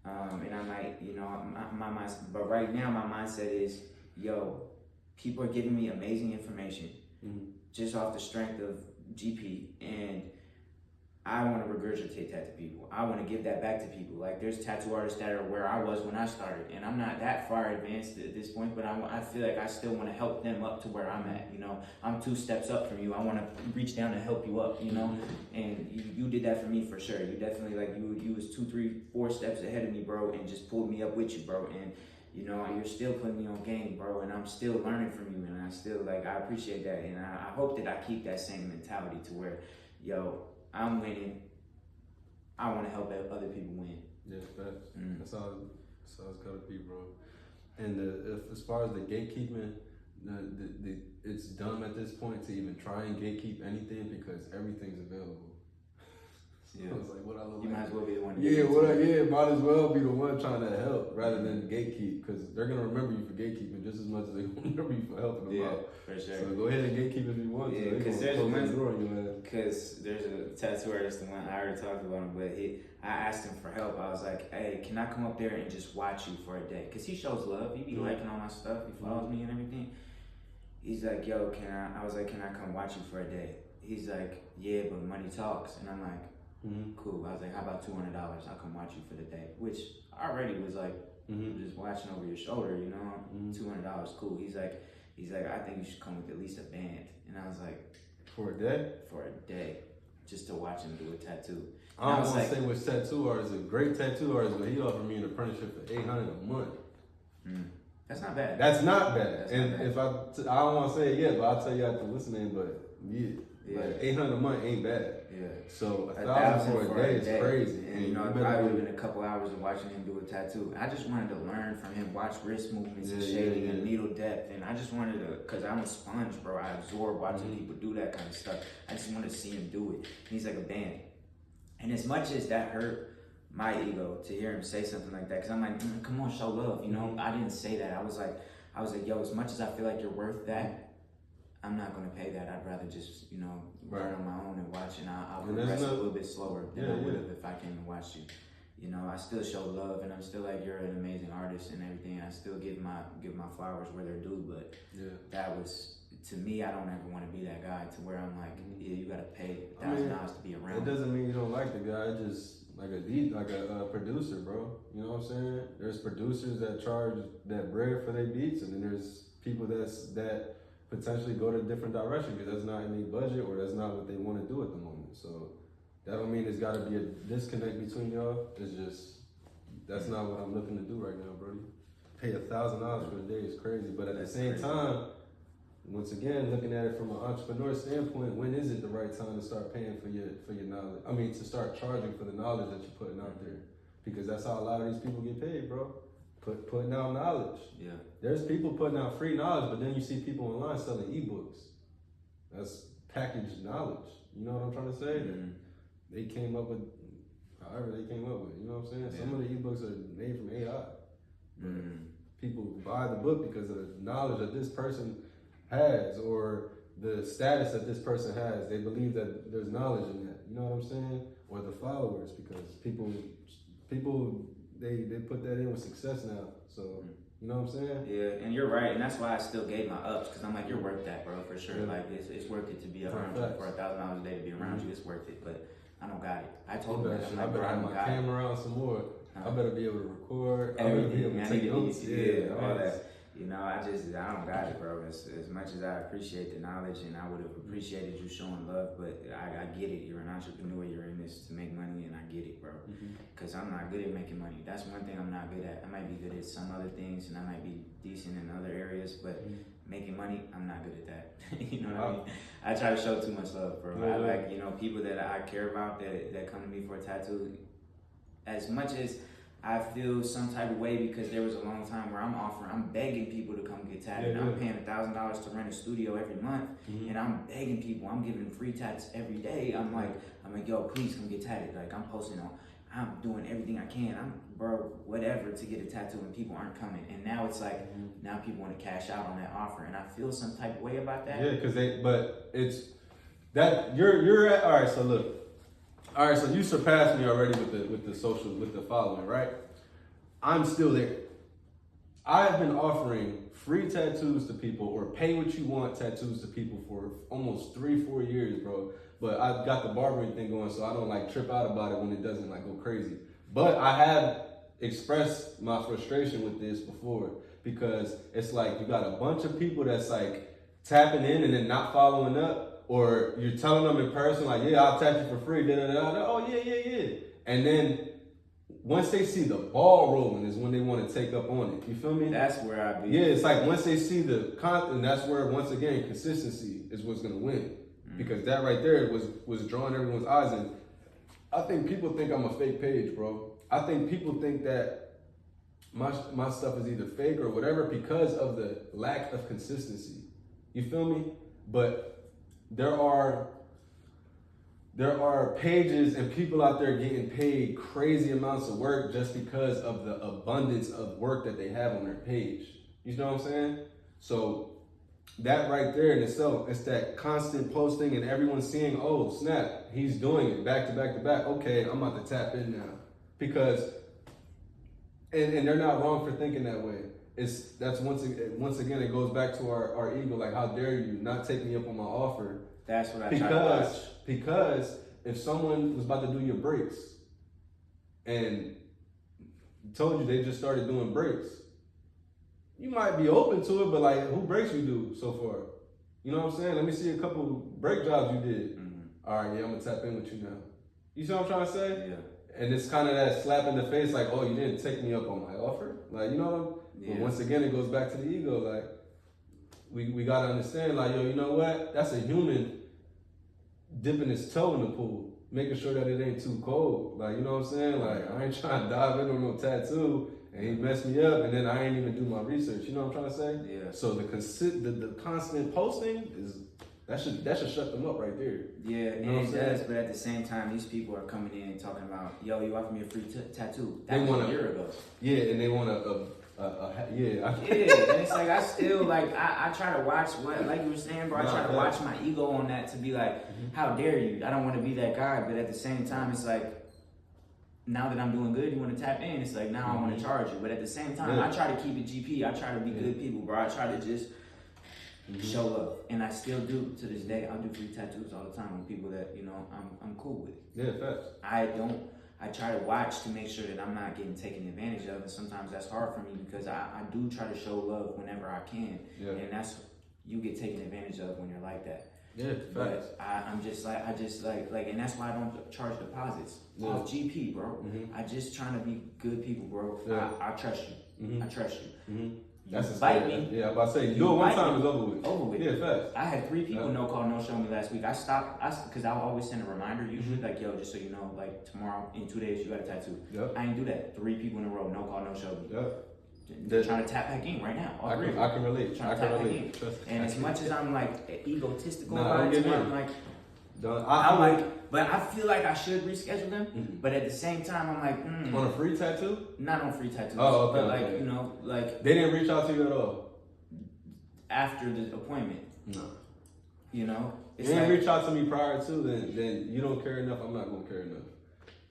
And I might, you know, my mindset, but right now my mindset is, yo, people are giving me amazing information just off the strength of GP, and I want to regurgitate that to people. I want to give that back to people. Like, there's tattoo artists that are where I was when I started, and I'm not that far advanced at this point, but I feel like I still want to help them up to where I'm at, you know? I'm 2 steps up from you. I want to reach down and help you up, you know? And you did that for me for sure. You definitely, like, you was 2, 3, 4 steps ahead of me, bro, and just pulled me up with you, bro. And you know, you're still putting me on game, bro, and I'm still learning from you, and I still, like, I appreciate that, and I hope that I keep that same mentality to where, yo, I'm winning, I want to help other people win. Yeah, that's how it's gotta be, bro. And as far as the gatekeeping, it's dumb at this point to even try and gatekeep anything because everything's available. Yeah. So it's like, what I look you like. might as well be the one. Might as well be the one trying to help rather than gatekeep, because they're gonna remember you for gatekeeping just as much as they remember you for helping them out. For sure. So go ahead and gatekeep if you want. Yeah, because there's a tattoo artist, the one I already talked about him, but I asked him for help. I was like, hey, can I come up there and just watch you for a day? Because he shows love. He be liking all my stuff. He follows me and everything. He's like, yo, I was like, can I come watch you for a day? He's like, yeah, but money talks. And I'm like, cool. I was like, how about $200? I'll come watch you for the day. Which already was like, just watching over your shoulder, you know? $200, cool. He's like, I think you should come with at least a band. And I was like, for a day? For a day, just to watch him do a tattoo. And I don't want to say which tattoo artist, a great tattoo artist, but he offered me an apprenticeship for $800 a month. That's not bad. That's not bad. If I don't want to say it yet, but I'll tell you after listening. But like $800 a month ain't bad. Yeah. So $1,000 for a day is crazy. And you know, it probably would have been a couple hours of watching him do a tattoo. I just wanted to learn from him, watch wrist movements and shading and needle depth, and I just wanted to, cause I'm a sponge, bro. I absorb watching people do that kind of stuff. I just wanted to see him do it. And he's like a band. And as much as that hurt my ego to hear him say something like that, cause I'm like, come on, show love. You know, I didn't say that. I was like, yo, as much as I feel like you're worth that, I'm not going to pay that. I'd rather just, you know, learn on my own and watch, and I'll progress a little bit slower than I would have if I came and watched you. You know, I still show love, and I'm still like, you're an amazing artist and everything. I still give my flowers where they're due, but that was, to me, I don't ever want to be that guy to where I'm like, yeah, you got to pay $1,000 to be around. It doesn't mean you don't like the guy. It's just like a producer, bro. You know what I'm saying? There's producers that charge that bread for their beats, and then there's people that potentially go to a different direction because that's not in their budget or that's not what they want to do at the moment. So that don't mean there's got to be a disconnect between y'all. It's just, that's not what I'm looking to do right now, Brody. Pay $1,000 for a day is crazy. But at the same time, once again, looking at it from an entrepreneur standpoint, when is it the right time to start paying for your knowledge? I mean, to start charging for the knowledge that you're putting out there. Because that's how a lot of these people get paid, bro. Putting out knowledge. Yeah. There's people putting out free knowledge, but then you see people online selling ebooks. That's packaged knowledge. You know what I'm trying to say? They came up with, however they came up with it. You know what I'm saying? Some of the ebooks are made from AI. People buy the book because of the knowledge that this person has or the status that this person has. They believe that there's knowledge in that. You know what I'm saying? Or the followers, because people they put that in with success now. So, you know what I'm saying? Yeah, and you're right. And that's why I still gave my ups, because I'm like, you're worth that, bro, for sure. Like, it's worth it to be around you for $1,000 a day to be around you. It's worth it, but I don't got it. I told him that. I better have my camera on some more. I better be able to record. I better be able to take notes. Yeah, all that. You know, I don't got it, bro. As much as I appreciate the knowledge and I would have appreciated you showing love, but I get it. You're an entrepreneur. You're in this to make money, and I get it, bro. Because I'm not good at making money. That's one thing I'm not good at. I might be good at some other things, and I might be decent in other areas, but making money, I'm not good at that. You know what I mean? I try to show too much love, bro. I like, you know, people that I care about that come to me for a tattoo. As much as I feel some type of way, because there was a long time where I'm begging people to come get tattooed. I'm paying $1,000 to rent a studio every month, and I'm begging people. I'm giving free tats every day. I'm like, yo, please come get tattooed. Like, I'm posting on, I'm doing everything I can. Whatever to get a tattoo, and people aren't coming. And now it's like, now people want to cash out on that offer, and I feel some type of way about that. Yeah, because but it's that you're at. All right, so look. All right, so you surpassed me already with the following, right? I'm still there. I have been offering free tattoos to people, or pay what you want tattoos to people, for almost 3-4 years, bro. But I've got the barbering thing going, so I don't like trip out about it when it doesn't like go crazy. But I have expressed my frustration with this before, because it's like you got a bunch of people that's like tapping in and then not following up. Or you're telling them in person, like, yeah, I'll tap you for free, oh, yeah. And then once they see the ball rolling is when they want to take up on it. You feel me? That's where I be. Yeah, it's like once they see the content, that's where, once again, consistency is what's going to win. Because that right there was drawing everyone's eyes. And I think people think I'm a fake page, bro. I think people think that my stuff is either fake or whatever because of the lack of consistency. You feel me? But there are pages and people out there getting paid crazy amounts of work just because of the abundance of work that they have on their page. You know what I'm saying? So that right there in itself, it's that constant posting and everyone seeing, oh snap, he's doing it back to back to back. Okay, I'm about to tap in now. Because, and they're not wrong for thinking that way. That's once again, it goes back to our ego. Like, how dare you not take me up on my offer? That's what I try to watch. Because if someone was about to do your breaks and told you they just started doing breaks, you might be open to it, but like, who breaks you do so far? You know what I'm saying? Let me see a couple break jobs you did. All right, yeah, I'm gonna tap in with you now. You see what I'm trying to say? Yeah. And it's kind of that slap in the face, like, oh, you didn't take me up on my offer. Like, you know, but once again, it goes back to the ego. Like, we gotta understand, like, yo, you know what? That's a human dipping his toe in the pool, making sure that it ain't too cold. Like, you know what I'm saying? Like, I ain't trying to dive in on no tattoo and he messed me up, and then I ain't even do my research. You know what I'm trying to say? Yeah. So the constant posting that should shut them up right there. Yeah, you know and it does. But at the same time, these people are coming in and talking about, yo, you offered me a free tattoo. That was a year ago. Yeah, and they want yeah, and it's like I still I try to watch what, like you were saying, bro. I try to watch my ego on that to be like, how dare you? I don't want to be that guy, but at the same time, it's like, now that I'm doing good, you want to tap in. It's like, now I want to charge you, but at the same time, I try to keep it GP. I try to be good people, bro. I try to just show love, and I still do to this day. I'll do free tattoos all the time with people that, you know, I'm cool with. Yeah, facts. I try to watch to make sure that I'm not getting taken advantage of, and sometimes that's hard for me because I do try to show love whenever I can, and that's, you get taken advantage of when you're like that. Yeah, facts. But I just like, and that's why I don't charge deposits off GP, bro. I just trying to be good people, bro. I trust you. I trust you. That's a bite me. Yeah, I'm about to say, do it one time, it's over with. Over with. Yeah, fast. I had 3 people no call, no show me last week. I stopped, because I'll always send a reminder, usually, like, yo, just so you know, like, tomorrow, in 2 days, you got a tattoo. Yep. I didn't do that. 3 people in a row, no call, no show me. Yep. They're trying to tap back in right now. I can relate. Trying to tap back in. And as much as I'm, like, egotistical about it, I'm like, but I feel like I should reschedule them. But at the same time, I'm like, on a free tattoo? Not on free tattoos. Oh, okay. But like, you know, like, they didn't reach out to you at all after the appointment. No. You know, it's they didn't reach out to me prior to. Then you don't care enough. I'm not gonna care enough.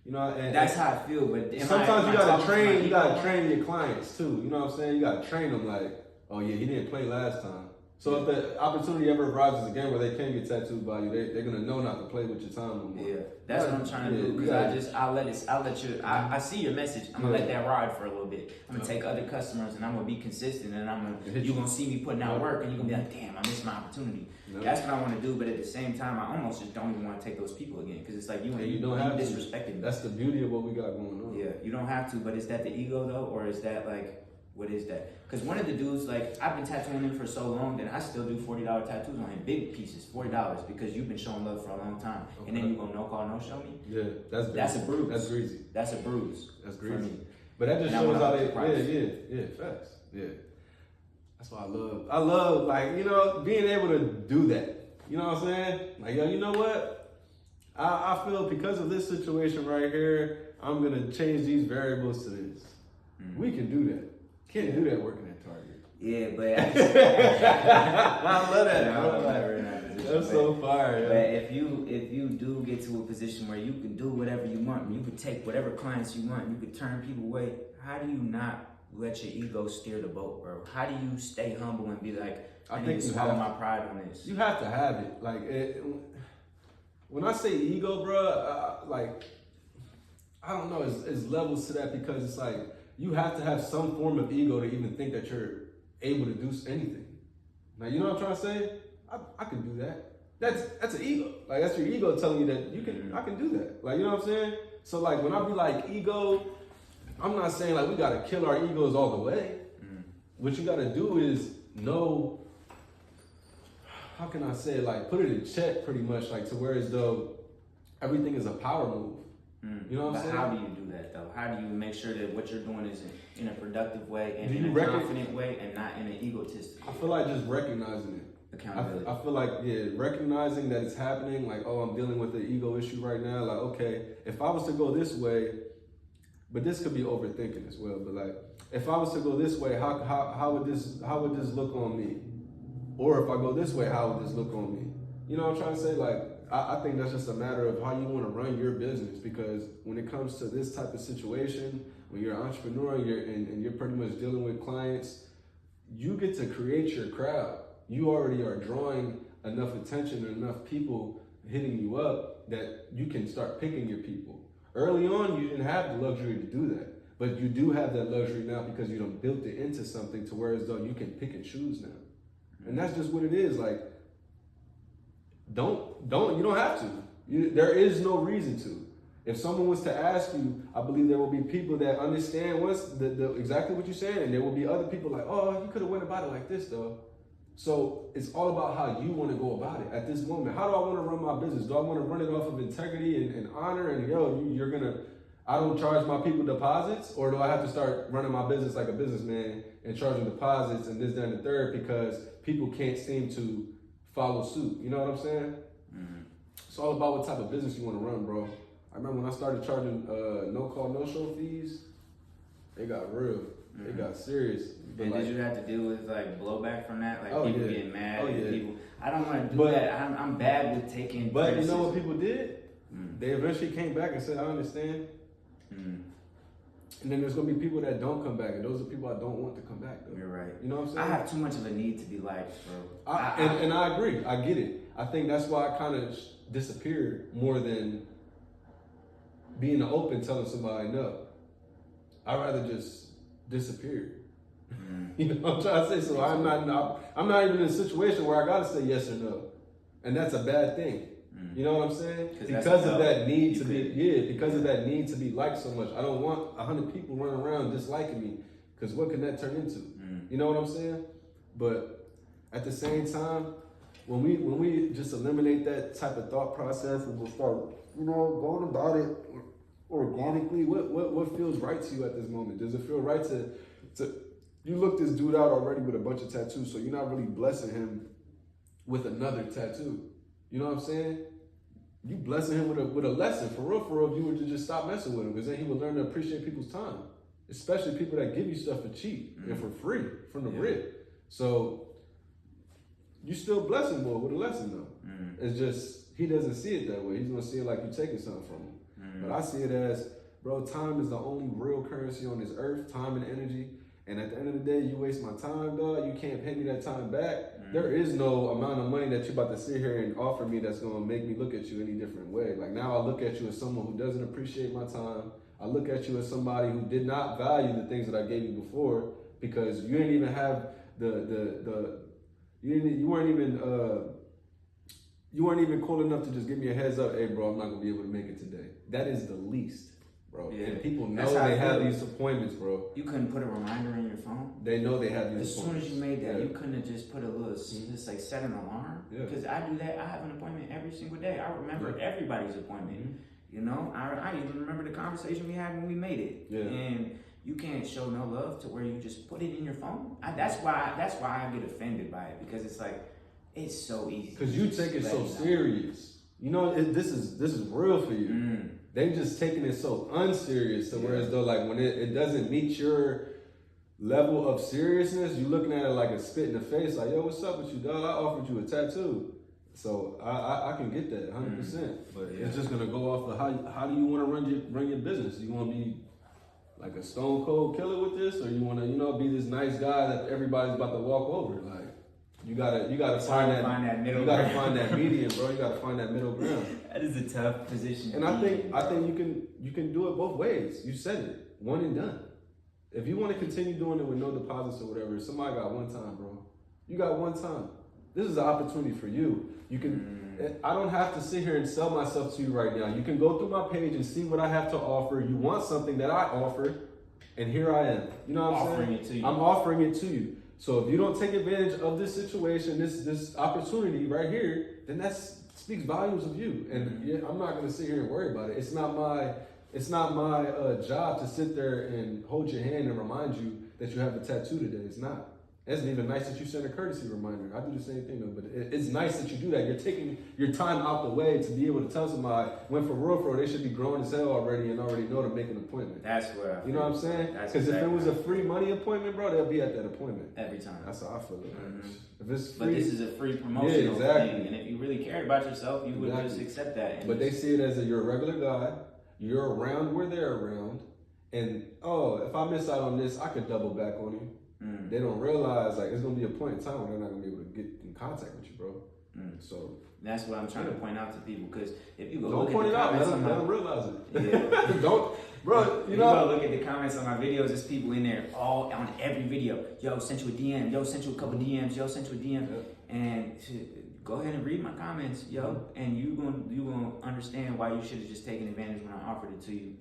You know, and that's how I feel. But sometimes you gotta train. You gotta train your clients too. You know what I'm saying? You gotta train them. Like, oh yeah, he didn't play last time. So if the opportunity ever arises again where they can get tattooed by you, they're gonna know not to play with your time no more. Yeah, that's what I'm trying to do. Because I see your message. I'm gonna let that ride for a little bit. I'm gonna take other customers and I'm gonna be consistent, and you're gonna see me putting out work, and you're gonna be like, damn, I missed my opportunity. That's what I want to do. But at the same time, I almost just don't even want to take those people again, because it's like you don't have disrespecting me. That's the beauty of what we got going on. Yeah, you don't have to. But is that the ego though, or is that like? What is that? Because one of the dudes, like, I've been tattooing him for so long that I still do $40 tattoos on him, big pieces, $40, because you've been showing love for a long time. Okay. And then you go no call, no show me? Yeah, that's a bruise. That's greasy. That's a bruise. That's greasy. But that just shows how they, facts. Yeah. That's why I love, like, you know, being able to do that. You know what I'm saying? Like, yo, you know what? I feel because of this situation right here, I'm going to change these variables to this. Mm-hmm. We can do that. Can't do that working at Target. Yeah, but I love that. That's so fire. But if you do get to a position where you can do whatever you want, you can take whatever clients you want, you can turn people away, how do you not let your ego steer the boat, bro? How do you stay humble and be like, I need to swallow my pride on this? You have to have it. Like, when I say ego, bro, like, I don't know, it's levels to that, because it's like, you have to have some form of ego to even think that you're able to do anything. Now, you know what I'm trying to say? I can do that. That's an ego. Like, that's your ego telling you that I can do that. Like, you know what I'm saying? So, like, when I be like ego, I'm not saying like we gotta kill our egos all the way. What you gotta do is know, how can I say it? Like, put it in check pretty much, like, to where as though everything is a power move. You know what I'm saying? How do you do that though? How do you make sure that what you're doing is in a productive way and in a confident way and not in an egotistic way? I feel like just recognizing it. Accountability. I feel like, recognizing that it's happening, like, oh, I'm dealing with the ego issue right now. Like, okay, if I was to go this way, but this could be overthinking as well, but like, if I was to go this way, how would this look on me? Or if I go this way, how would this look on me? You know what I'm trying to say? Like, I think that's just a matter of how you want to run your business, because when it comes to this type of situation, when you're an entrepreneur and you're pretty much dealing with clients, you get to create your crowd. You already are drawing enough attention and enough people hitting you up that you can start picking your people. Early on, you didn't have the luxury to do that, but you do have that luxury now, because you done built it into something to where as though you can pick and choose now. And that's just what it is. Like, you don't have to. There is no reason to. If someone was to ask you, I believe there will be people that understand what's exactly what you're saying, and there will be other people like, oh, you could have went about it like this though. So it's all about how you want to go about it at this moment. How do I want to run my business? Do I want to run it off of integrity and honor, and I don't charge my people deposits? Or do I have to start running my business like a businessman and charging deposits and this, that, and the third, because people can't seem to follow suit? You know what I'm saying? Mm-hmm. It's all about what type of business you want to run, bro. I remember when I started charging no call, no show fees, it got real. Mm-hmm. It got serious. And did you have to deal with like blowback from that? Like people getting mad and people, I don't want to do that. I'm bad with taking But criticism. You know what people did? Mm-hmm. They eventually came back and said, I understand. Mm-hmm. And then there's going to be people that don't come back, and those are people I don't want to come back, though. You're right. You know what I'm saying? I have too much of a need to be liked, bro. And I agree. I get it. I think that's why I kind of disappeared more than being open, telling somebody no. I'd rather just disappear. Mm-hmm. You know what I'm trying to say? So I'm not even in a situation where I got to say yes or no. And that's a bad thing. You know what I'm saying? Because of that need to be liked so much. I don't want 100 people running around disliking me, because what can that turn into? You know what I'm saying? But at the same time, when we just eliminate that type of thought process and we'll start, going about it organically, what feels right to you at this moment? Does it feel right to you look this dude out already with a bunch of tattoos, so you're not really blessing him with another tattoo. You know what I'm saying? You blessing him with a lesson. For real, if you were to just stop messing with him, because then he would learn to appreciate people's time, especially people that give you stuff for cheap and for free from the rip. So you still blessing boy with a lesson though. It's just he doesn't see it that way. He's gonna see it like you're taking something from him. But I see it as, bro, time is the only real currency on this earth, time and energy. And at the end of the day, you waste my time, dog. You can't pay me that time back. There is no amount of money that you're about to sit here and offer me that's gonna make me look at you any different way. Like now, I look at you as someone who doesn't appreciate my time. I look at you as somebody who did not value the things that I gave you before because you didn't even have you weren't even cool enough to just give me a heads up. Hey, bro, I'm not gonna be able to make it today. That is the least. Bro, yeah. And people know they have these appointments, bro. You couldn't put a reminder in your phone? They know they have these appointments. As soon as you made that, you couldn't have just put a little, just like set an alarm? Because I do that. I have an appointment every single day. I remember everybody's appointment. You know, I even remember the conversation we had when we made it. And you can't show no love to where you just put it in your phone. That's why I get offended by it, because it's like, it's so easy. Because you take it so serious. You know, this is real for you. They just taking it so unserious to where as though like when it doesn't meet your level of seriousness, you looking at it like a spit in the face, like, yo, what's up with you, dog? I offered you a tattoo. So I can get that 100%. But it's just gonna go off of how do you want to run your business? You want to be like a stone cold killer with this, or you want to be this nice guy that everybody's about to walk over? Like you gotta find that middle. You gotta find that medium, bro. You gotta find that middle ground. That is a tough position. And I think you can do it both ways. You said it, one and done. If you want to continue doing it with no deposits or whatever, somebody got one time, bro. You got one time. This is an opportunity for you. You can. I don't have to sit here and sell myself to you right now. You can go through my page and see what I have to offer. You want something that I offer, and here I am. You know what I'm saying? It to you. I'm offering it to you. So if you don't take advantage of this situation, this opportunity right here, then that speaks volumes of you. And I'm not going to sit here and worry about it. It's not my job to sit there and hold your hand and remind you that you have a tattoo today. It's not. It's even nice that you send a courtesy reminder. I do the same thing though, but it's nice that you do that. You're taking your time out the way to be able to tell somebody when for real, they should be grown as hell already and already know to make an appointment. That's where you know what I'm saying? Because if it was a free money appointment, bro, they'll be at that appointment every time. That's how I feel. If it's free, but this is a free promotional thing, and if you really cared about yourself, you would just accept that. But they see it as you're a regular guy. You're around where they're around, and if I miss out on this, I could double back on you. They don't realize like it's gonna be a point in time where they're not gonna be able to get in contact with you, bro. So that's what I'm trying to point out to people, because if you go don't look point at the it out, comments let them realize it. Yeah. Don't, bro. You go look at the comments on my videos. There's people in there all on every video. Yo, sent you a DM. Yo, sent you a couple DMs. Yo, sent you a DM. And go ahead and read my comments, yo, and you gonna understand why you should have just taken advantage when I offered it to you.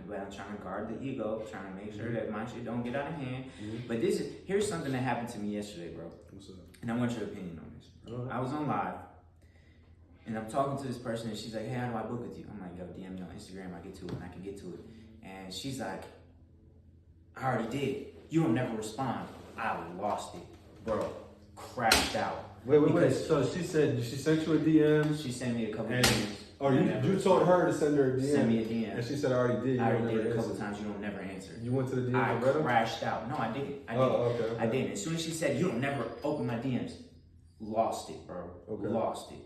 But I'm trying to guard the ego, trying to make sure that my shit don't get out of hand. But here's something that happened to me yesterday, bro. What's up? And I want your opinion on this. I was on live, and I'm talking to this person, and she's like, "Hey, how do I book with you?" I'm like, "Yo, DM me on Instagram. I get to it, and I can get to it." And she's like, "I already did. You don't never respond." I lost it, bro. Crashed out. Wait. So she said she sent you a DM. She sent me a couple DMs. Oh, you told her to send her a DM. Send me a DM. And she said, I already did. I already did a couple times. You don't never answer. You went to the DM I and read them? crashed out. No, I didn't. Okay. I didn't. As soon as she said, you don't never open my DMs, lost it, bro. Okay. Lost it.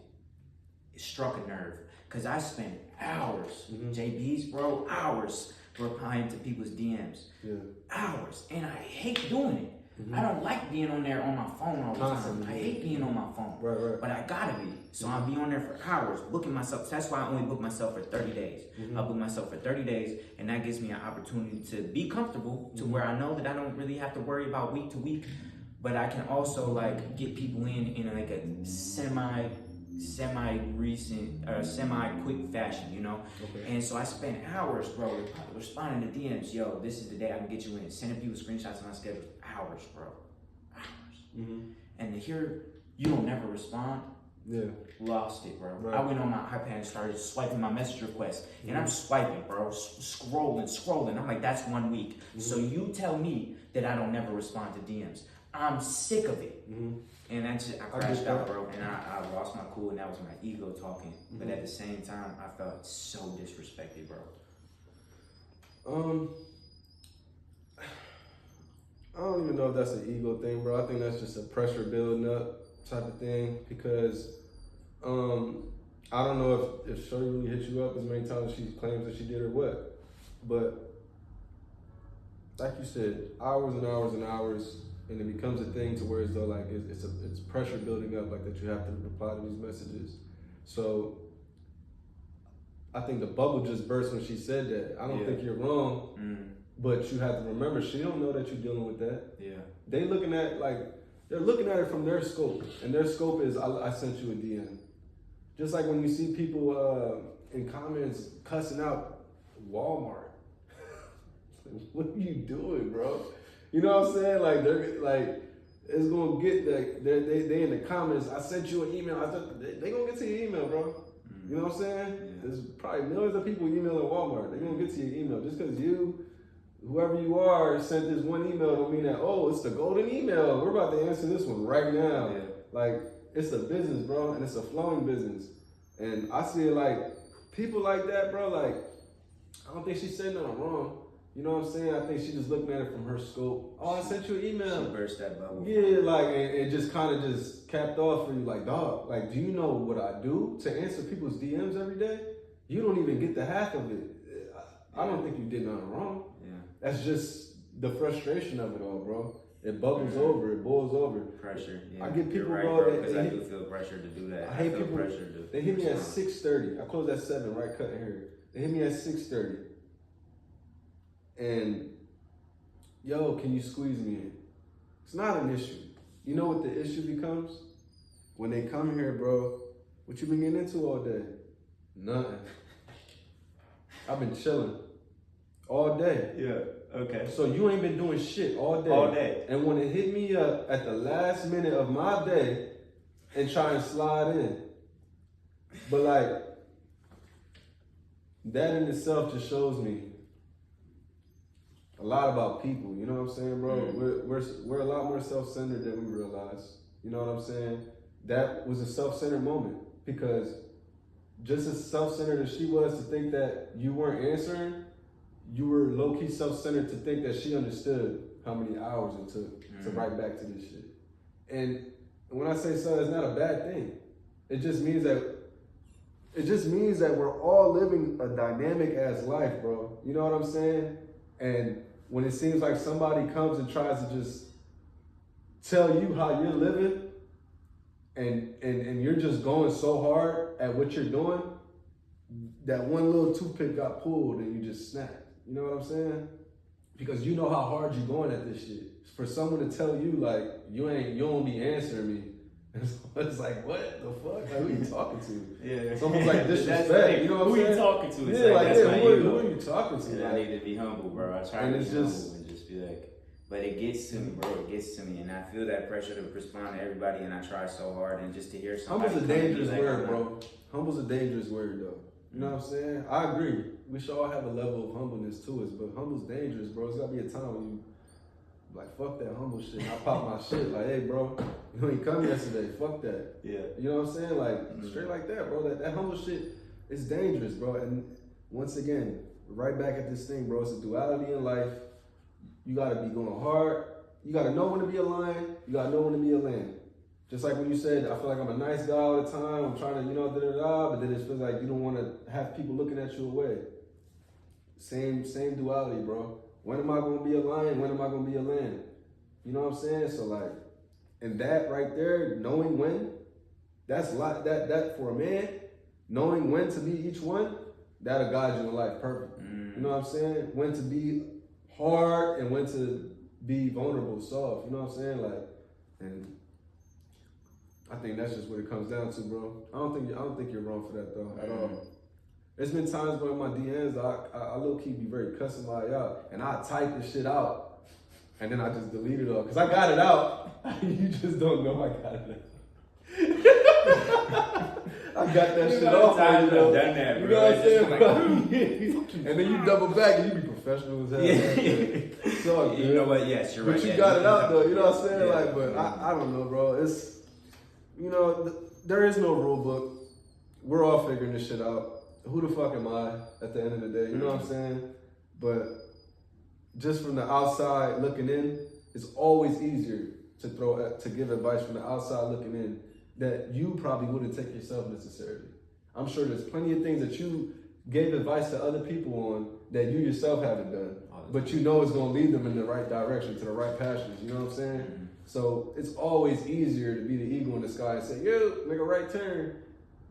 It struck a nerve. Because I spent hours, Jaybeez, bro, hours replying to people's DMs. Yeah. Hours. And I hate doing it. I don't like being on there on my phone all the time. I hate being on my phone. Right. But I gotta be. So I'll be on there for hours, booking myself. That's why I only book myself for 30 days. I book myself for 30 days, and that gives me an opportunity to be comfortable to where I know that I don't really have to worry about week to week. But I can also like get people in like a semi-quick fashion, you know? Okay. And so I spent hours, bro, responding to DMs. Yo, this is the day I can get you in. Sending people screenshots of my schedule. Hours, bro. Hours. And to hear you don't never respond, lost it, bro. Right. I went on my iPad and started swiping my message requests. And I'm swiping, bro. Scrolling. I'm like, that's 1 week. So you tell me that I don't never respond to DMs. I'm sick of it. And I crashed out, bro, and I lost my cool, and that was my ego talking. But at the same time, I felt so disrespected, bro. I don't even know if that's an ego thing, bro. I think that's just a pressure building up type of thing, because I don't know if Shorty really hit you up as many times as she claims that she did or what, but like you said, hours and hours and hours, and it becomes a thing to where as though like it's pressure building up, like that you have to reply to these messages. So I think the bubble just burst when she said that. I don't think you're wrong, but you have to remember she don't know that you're dealing with that. Yeah. They're looking at it from their scope, and their scope is I sent you a DM. Just like when you see people in comments cussing out Walmart. What are you doing, bro? You know what I'm saying? Like they're like it's gonna get like they in the comments. I sent you an email. They gonna get to your email, bro. You know what I'm saying? Yeah. There's probably millions of people emailing Walmart. They're gonna get to your email just because you, whoever you are, sent this one email. Don't mean that it's the golden email. We're about to answer this one right now. Yeah. Like it's a business, bro, and it's a flowing business. And I see it like people like that, bro. Like I don't think she said nothing wrong. You know what I'm saying? I think she just looking at it from her scope. Oh, I sent you an email. She burst that bubble. Yeah, like, and it just kind of just capped off for you. Like, dog, like, do you know what I do to answer people's DMs every day? You don't even get the half of it. I don't think you did nothing wrong. Yeah. That's just the frustration of it all, bro. It bubbles over, it boils over. Pressure. Yeah. I get people, right, bro. Because I do feel pressure to do that. I hate feel people. Pressure to They hit me at 6:30. I closed at 7, right? Cutting hair. They hit me at 6:30. And yo, can you squeeze me in? It's not an issue. You know what the issue becomes? When they come here, bro, what you been getting into all day? Nothing. I've been chilling all day. Yeah, okay. So you ain't been doing shit all day. All day. And when it hit me up at the last minute of my day and try and slide in. But like, that in itself just shows me a lot about people, you know what I'm saying, bro? Mm-hmm. We're a lot more self-centered than we realize. You know what I'm saying? That was a self-centered moment because just as self-centered as she was to think that you weren't answering, you were low-key self-centered to think that she understood how many hours it took to write back to this shit. And when I say so, it's not a bad thing. It just means that we're all living a dynamic ass life, bro. You know what I'm saying? And when it seems like somebody comes and tries to just tell you how you're living and you're just going so hard at what you're doing, that one little toothpick got pulled and you just snapped. You know what I'm saying? Because you know how hard you're going at this shit. For someone to tell you like, you don't be answering me. It's like, what the fuck? Like, who you talking to? Yeah. It's almost like disrespect. You know what I'm saying? Who you talking to? It's Yeah, like, that's my who ego. are you talking to? And I need to be humble, bro. I try And to be it's humble just- and just be like, but it gets to me, bro. It gets to me, and I feel that pressure to respond to everybody, and I try so hard, and just to hear somebody. Humble's a come and be dangerous like, word, bro. Humble's a dangerous word, though. You know what I'm saying? I agree. We should all have a level of humbleness to us, but humble's dangerous, bro. It's gotta be a time when you like, fuck that humble shit. I pop my shit. Like, hey, bro, you ain't come yesterday. Fuck that. Yeah. You know what I'm saying? Like, straight like that, bro. That humble shit is dangerous, bro. And once again, right back at this thing, bro. It's a duality in life. You gotta be going hard. You gotta know when to be a lion. You gotta know when to be a lamb. Just like when you said, I feel like I'm a nice guy all the time. I'm trying to, but then it feels like you don't want to have people looking at you away. Same duality, bro. When am I going to be a lion? When am I going to be a lamb? You know what I'm saying? So like, and that right there, knowing when, that's like that for a man, knowing when to be each one, that'll guide you in life perfect. You know what I'm saying? When to be hard and when to be vulnerable, soft. You know what I'm saying? Like, and I think that's just what it comes down to, bro. I don't think you're wrong for that though at all. There's been times where in my DMs, I low-key be very cussing my out, and I type this shit out, and then I just delete it all. Because I got it out. You just don't know I got it out. I got that shit off. I've done that, bro. You know what I'm saying? And then you double back, and you be professional as hell. Yeah. So, you know what? Yes, you're right. But you got it out, though. You know what I'm saying? Yeah. Like, but I don't know, bro. It's, there is no rule book. We're all figuring this shit out. Who the fuck am I at the end of the day? You know what I'm saying? But just from the outside looking in, it's always easier to give advice from the outside looking in that you probably wouldn't take yourself necessarily. I'm sure there's plenty of things that you gave advice to other people on that you yourself haven't done. But you know it's gonna lead them in the right direction, to the right passions, you know what I'm saying? Mm-hmm. So it's always easier to be the eagle in the sky and say, yo, make a right turn,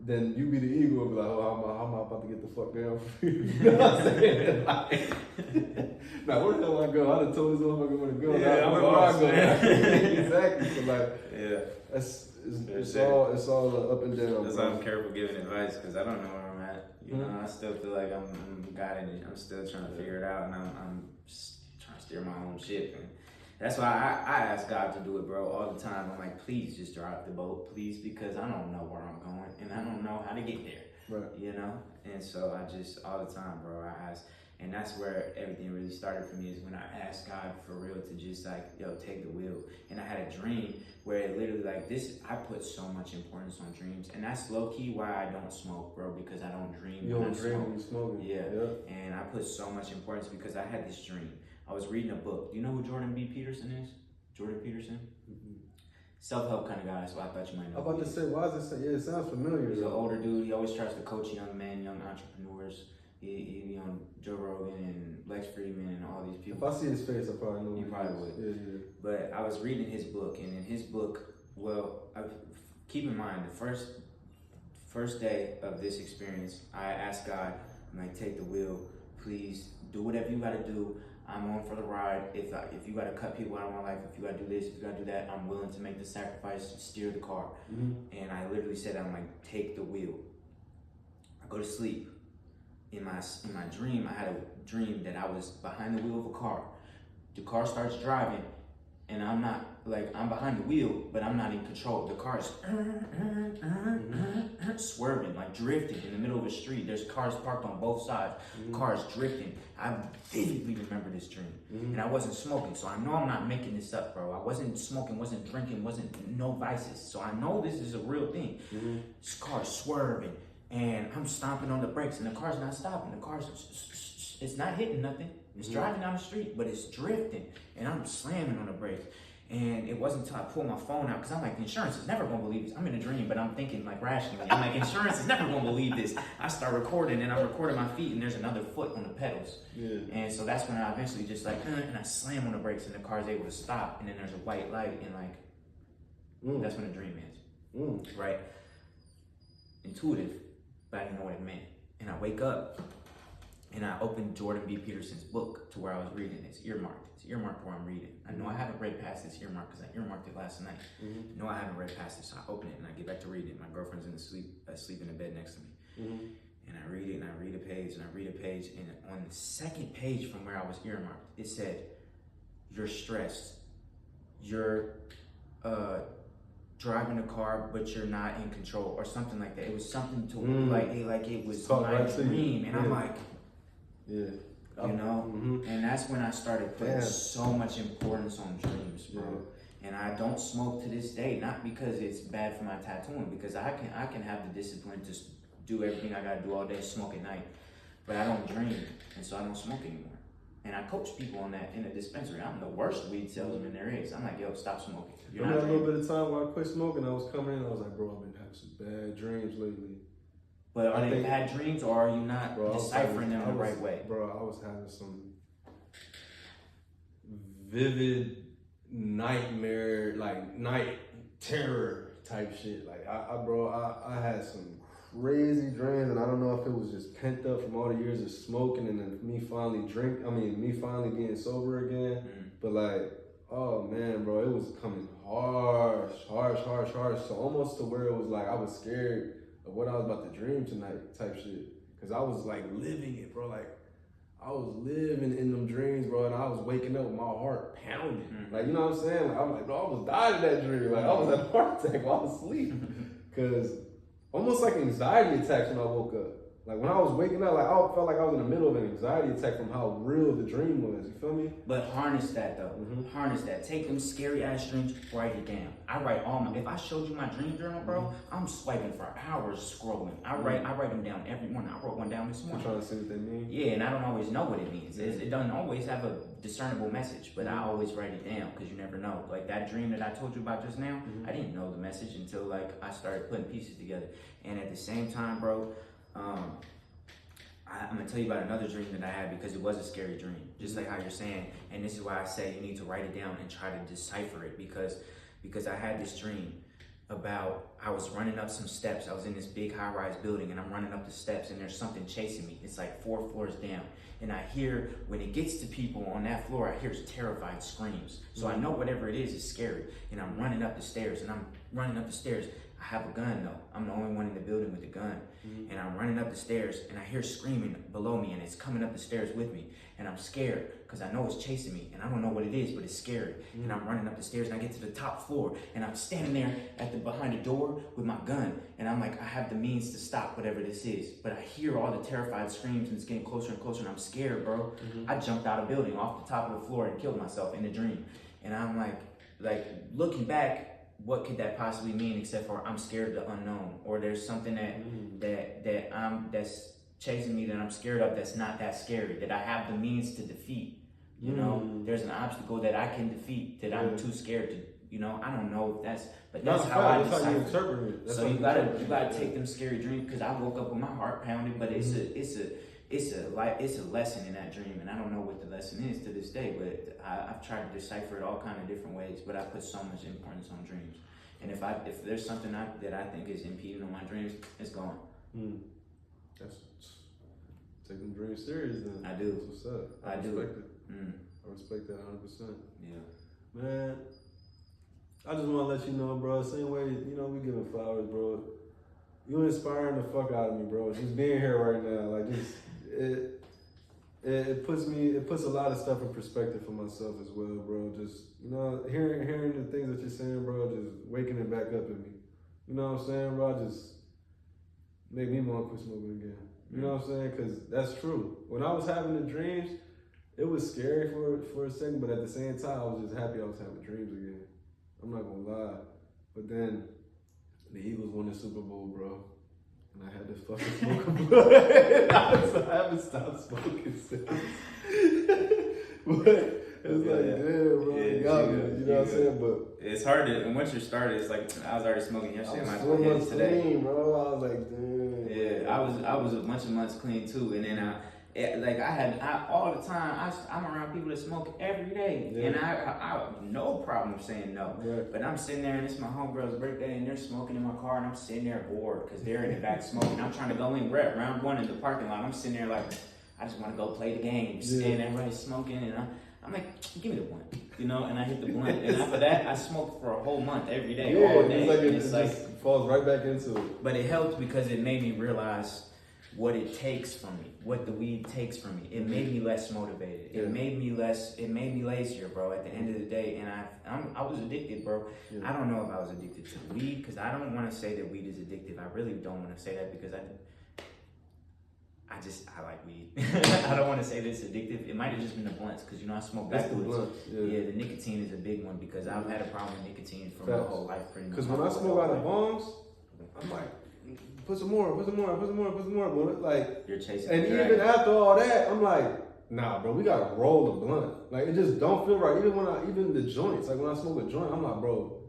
than you be the eagle and be like, oh, how am I about to get the fuck down? You know what I'm saying? Like, now, where the hell I go? I done told this motherfucker where to go. Yeah, now, where I go? Exactly. So like, yeah, it's all up and down. That's why I'm careful giving advice, because I don't know where I'm at. You know, I still feel like I'm guiding it. I'm still trying to figure it out, and I'm just trying to steer my own ship. And that's why I ask God to do it, bro, all the time. I'm like, please just drive the boat, please, because I don't know where I'm going, and I don't know how to get there. Right. You know? And so I just, all the time, bro, I ask. And that's where everything really started for me, is when I asked God for real to just like, yo, take the wheel. And I had a dream where it literally like this, I put so much importance on dreams. And that's low key why I don't smoke, bro, because I don't dream. You don't dream when you smoke? Yeah. And I put so much importance because I had this dream. I was reading a book. Do you know who Jordan B. Peterson is? Jordan Peterson? Mm-hmm. Self-help kind of guy, so I thought you might know. I'm about to say, why is it? Yeah, it sounds familiar. He's an older dude. He always tries to coach young men, young entrepreneurs. He be on Joe Rogan and Lex Friedman and all these people. If I see his face, I probably know. You probably would. Yeah. But I was reading his book, and in his book, keep in mind the first day of this experience, I asked God, I'm like, take the wheel, please do whatever you got to do. I'm on for the ride. If you got to cut people out of my life, if you got to do this, if you got to do that, I'm willing to make the sacrifice to steer the car. Mm-hmm. And I literally said, I'm like, take the wheel. I go to sleep. In my dream, I had a dream that I was behind the wheel of a car. The car starts driving, and I'm not, like, I'm behind the wheel, but I'm not in control. The car is swerving, like drifting in the middle of a street. There's cars parked on both sides. Cars drifting. I vividly remember this dream. And I wasn't smoking, so I know I'm not making this up, bro. I wasn't smoking, wasn't drinking, no vices. So I know this is a real thing. This car's swerving. And I'm stomping on the brakes, and the car's not stopping. The car's, it's not hitting nothing. It's driving down the street, but it's drifting. And I'm slamming on the brakes. And it wasn't until I pulled my phone out, because I'm like, insurance is never going to believe this. I'm in a dream, but I'm thinking like rationally. I'm like, insurance is never going to believe this. I start recording, and I'm recording my feet, and there's another foot on the pedals. Yeah. And so that's when I eventually just like, and I slam on the brakes, and the car's able to stop. And then there's a white light, and like, that's when the dream ends. Right? Intuitive. But I didn't know what it meant. And I wake up, and I open Jordan B. Peterson's book to where I was reading. It's earmarked. It's earmarked where I'm reading. I know I haven't read past this earmark because I earmarked it last night. I know I haven't read past it, so I open it and I get back to reading it. My girlfriend's asleep in the bed next to me. And I read it, and I read a page, and I read a page, and on the second page from where I was earmarked, it said, you're stressed. You're driving a car, but you're not in control, or something like that. It was something to like it was my dream, and I'm like, you know, and that's when I started putting so much importance on dreams, bro. And I don't smoke to this day, not because it's bad for my tattooing, because I can have the discipline to do everything I gotta do all day, smoke at night, but I don't dream, and so I don't smoke anymore. And I coach people on that in a dispensary. I'm the worst weed salesman there is. I'm like, yo, stop smoking. I had a little bit of time where I quit smoking. I was coming in, I was like, bro, I've been having some bad dreams lately. But are they bad dreams, or are you not deciphering them the right way? Bro, I was having some vivid nightmare, like night terror type shit. Like, I had some crazy dreams, and I don't know if it was just pent up from all the years of smoking and then me finally being sober again. But like, oh man, bro, it was coming harsh. So almost to where it was like I was scared of what I was about to dream tonight type shit. Cause I was like living it, bro. Like I was living in them dreams, bro, and I was waking up with my heart pounding. Like, you know what I'm saying? Like, I'm like, bro, I almost died in that dream. Like I was at a heart attack while I was asleep. Cause almost like anxiety attacks when I woke up. Like when I was waking up, like I felt like I was in the middle of an anxiety attack from how real the dream was. You feel me? But harness that though. Harness that. Take them scary ass dreams, write it down. I write all my. If I showed you my dream journal, bro, I'm swiping for hours scrolling. I write them down every morning. I wrote one down this morning. I'm trying to see what they mean. Yeah, and I don't always know what it means. It doesn't always have a discernible message, but I always write it down because you never know. Like that dream that I told you about just now, I didn't know the message until like I started putting pieces together. And at the same time, bro, I'm gonna tell you about another dream that I had because it was a scary dream, just like how you're saying. And this is why I say you need to write it down and try to decipher it because I had this dream about I was running up some steps. I was in this big high-rise building and I'm running up the steps and there's something chasing me. It's like 4 floors down. And I hear, when it gets to people on that floor, I hear terrified screams. So I know whatever it is scary. And I'm running up the stairs and I'm running up the stairs. I have a gun though. I'm the only one in the building with a gun. And I'm running up the stairs and I hear screaming below me and it's coming up the stairs with me. And I'm scared because I know it's chasing me and I don't know what it is, but it's scary. And I'm running up the stairs and I get to the top floor and I'm standing there behind the door with my gun. And I'm like, I have the means to stop whatever this is. But I hear all the terrified screams and it's getting closer and closer and I'm scared, bro. I jumped out of the building off the top of the floor and killed myself in the dream. And I'm like looking back, what could that possibly mean except for I'm scared of the unknown, or there's something that's chasing me that I'm scared of that's not that scary, that I have the means to defeat. You know, there's an obstacle that I can defeat that I'm too scared to. You know, I don't know if that's how I decipher it. So you gotta take them scary dreams, because I woke up with my heart pounding, but it's a lesson in that dream, and I don't know what the lesson is to this day, but I've tried to decipher it all kind of different ways, but I put so much importance on dreams. And if there's something that I think is impeding on my dreams, it's gone. That's taking dreams serious then. I do. That's what's up. I respect it. I respect that 100%. Yeah. Man, I just want to let you know, bro, same way, you know, we giving flowers, bro. You inspiring the fuck out of me, bro. Just being here right now, like, just, it puts a lot of stuff in perspective for myself as well, bro. Just, you know, hearing the things that you're saying, bro, just waking it back up in me. You know what I'm saying, bro? Just make me want to quit smoking again. You know what I'm saying? Because that's true. When I was having the dreams, it was scary for a second, but at the same time, I was just happy I was having dreams again. I'm not gonna lie. But then the Eagles won the Super Bowl, bro. And I had to fucking smoke a blunt. So I haven't stopped smoking since. But it's like, damn, bro, you got me. You know what I'm saying? But it's hard to, and once you're started, it's like, I was already smoking yesterday. I was 4 months clean, bro. I was like, damn. Yeah, I was a bunch of months clean too, and then I all the time, I'm around people that smoke every day, and I have no problem saying no. Right. But I'm sitting there, and it's my homegirl's birthday, and they're smoking in my car, and I'm sitting there bored because they're in the back smoking. I'm trying to go in, round one in the parking lot. I'm sitting there like, I just want to go play the game, and everybody's smoking, and I'm like, give me the blunt, you know, and I hit the blunt, and after that, I smoked for a whole month, every day, all day. It's like it falls right back into it. But it helped because it made me realize what it takes from me, what the weed takes from me. It made me less motivated. It made me lazier, bro, at the end of the day. And I was addicted, bro. I don't know if I was addicted to weed, because I don't want to say that weed is addictive. I really don't want to say that, because I like weed. I don't want to say that it's addictive. It might have just been the blunts, because, you know, I smoke backwards. Yeah, the nicotine is a big one, because I've had a problem with nicotine for my whole life, pretty much. Because when I smoke out of bongs, I'm like, put some more. But like, you're chasing. And even after all that, I'm like, nah, bro, we gotta roll the blunt. Like, it just don't feel right. Even the joints, like when I smoke a joint, I'm like, bro,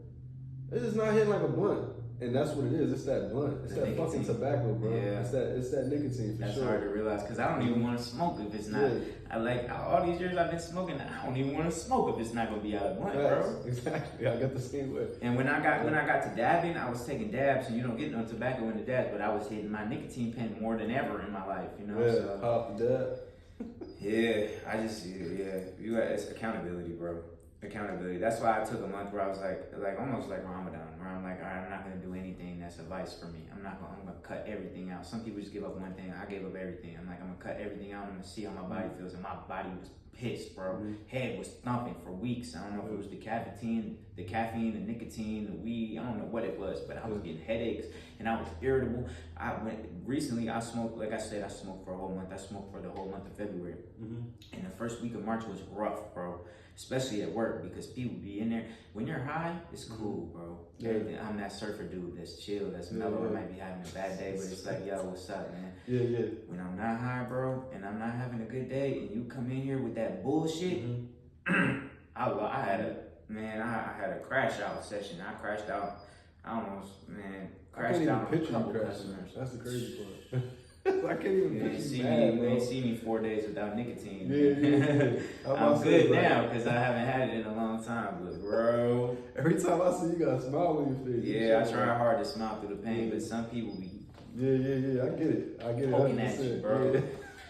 it's just not hitting like a blunt. And that's what it is. It's that blunt. It's that nicotine. Fucking tobacco, bro. Yeah. It's that nicotine for that's sure. That's hard to realize, because I don't even want to smoke if it's not. All these years I've been smoking, I don't even want to smoke if it's not gonna be out of blunt, bro. Exactly. I got the same way. And when I got to dabbing, I was taking dabs, and you don't get no tobacco in the dabs, but I was hitting my nicotine pen more than ever in my life, you know. Yeah, pop the dab. It's accountability, bro. Accountability. That's why I took a month where I was like almost like Ramadan, where I'm like, all right, I'm not gonna do anything that's a vice for me. I'm gonna cut everything out. Some people just give up one thing. I gave up everything. I'm like, I'm gonna cut everything out. I'm gonna see how my body feels, and my body was pissed, bro. Head was thumping for weeks. I don't know if it was the caffeine, the nicotine, the weed. I don't know what it was, but I was getting headaches and I was irritable. Recently I smoked, like I said, I smoked for a whole month. I smoked for the whole month of February. And the first week of March was rough, bro. Especially at work, because people be in there. When you're high, it's cool, bro. I'm that surfer dude that's chill, that's mellow. I might be having a bad day, but it's like, yo, what's up, man? When I'm not high, bro, and I'm not having a good day, and you come in here with that bullshit, I had a crash out session. I crashed out. I almost, crashed out a couple customers. That's the crazy part. I can't even You get ain't you see mad, me. bro. You ain't see me 4 days without nicotine. Yeah. I'm good now because I haven't had it in a long time. But bro, Every time I see you, got a smile on your face. yeah, I try hard to smile through the pain, but some people be Yeah. I get it. poking at 100%. you, bro. Yeah.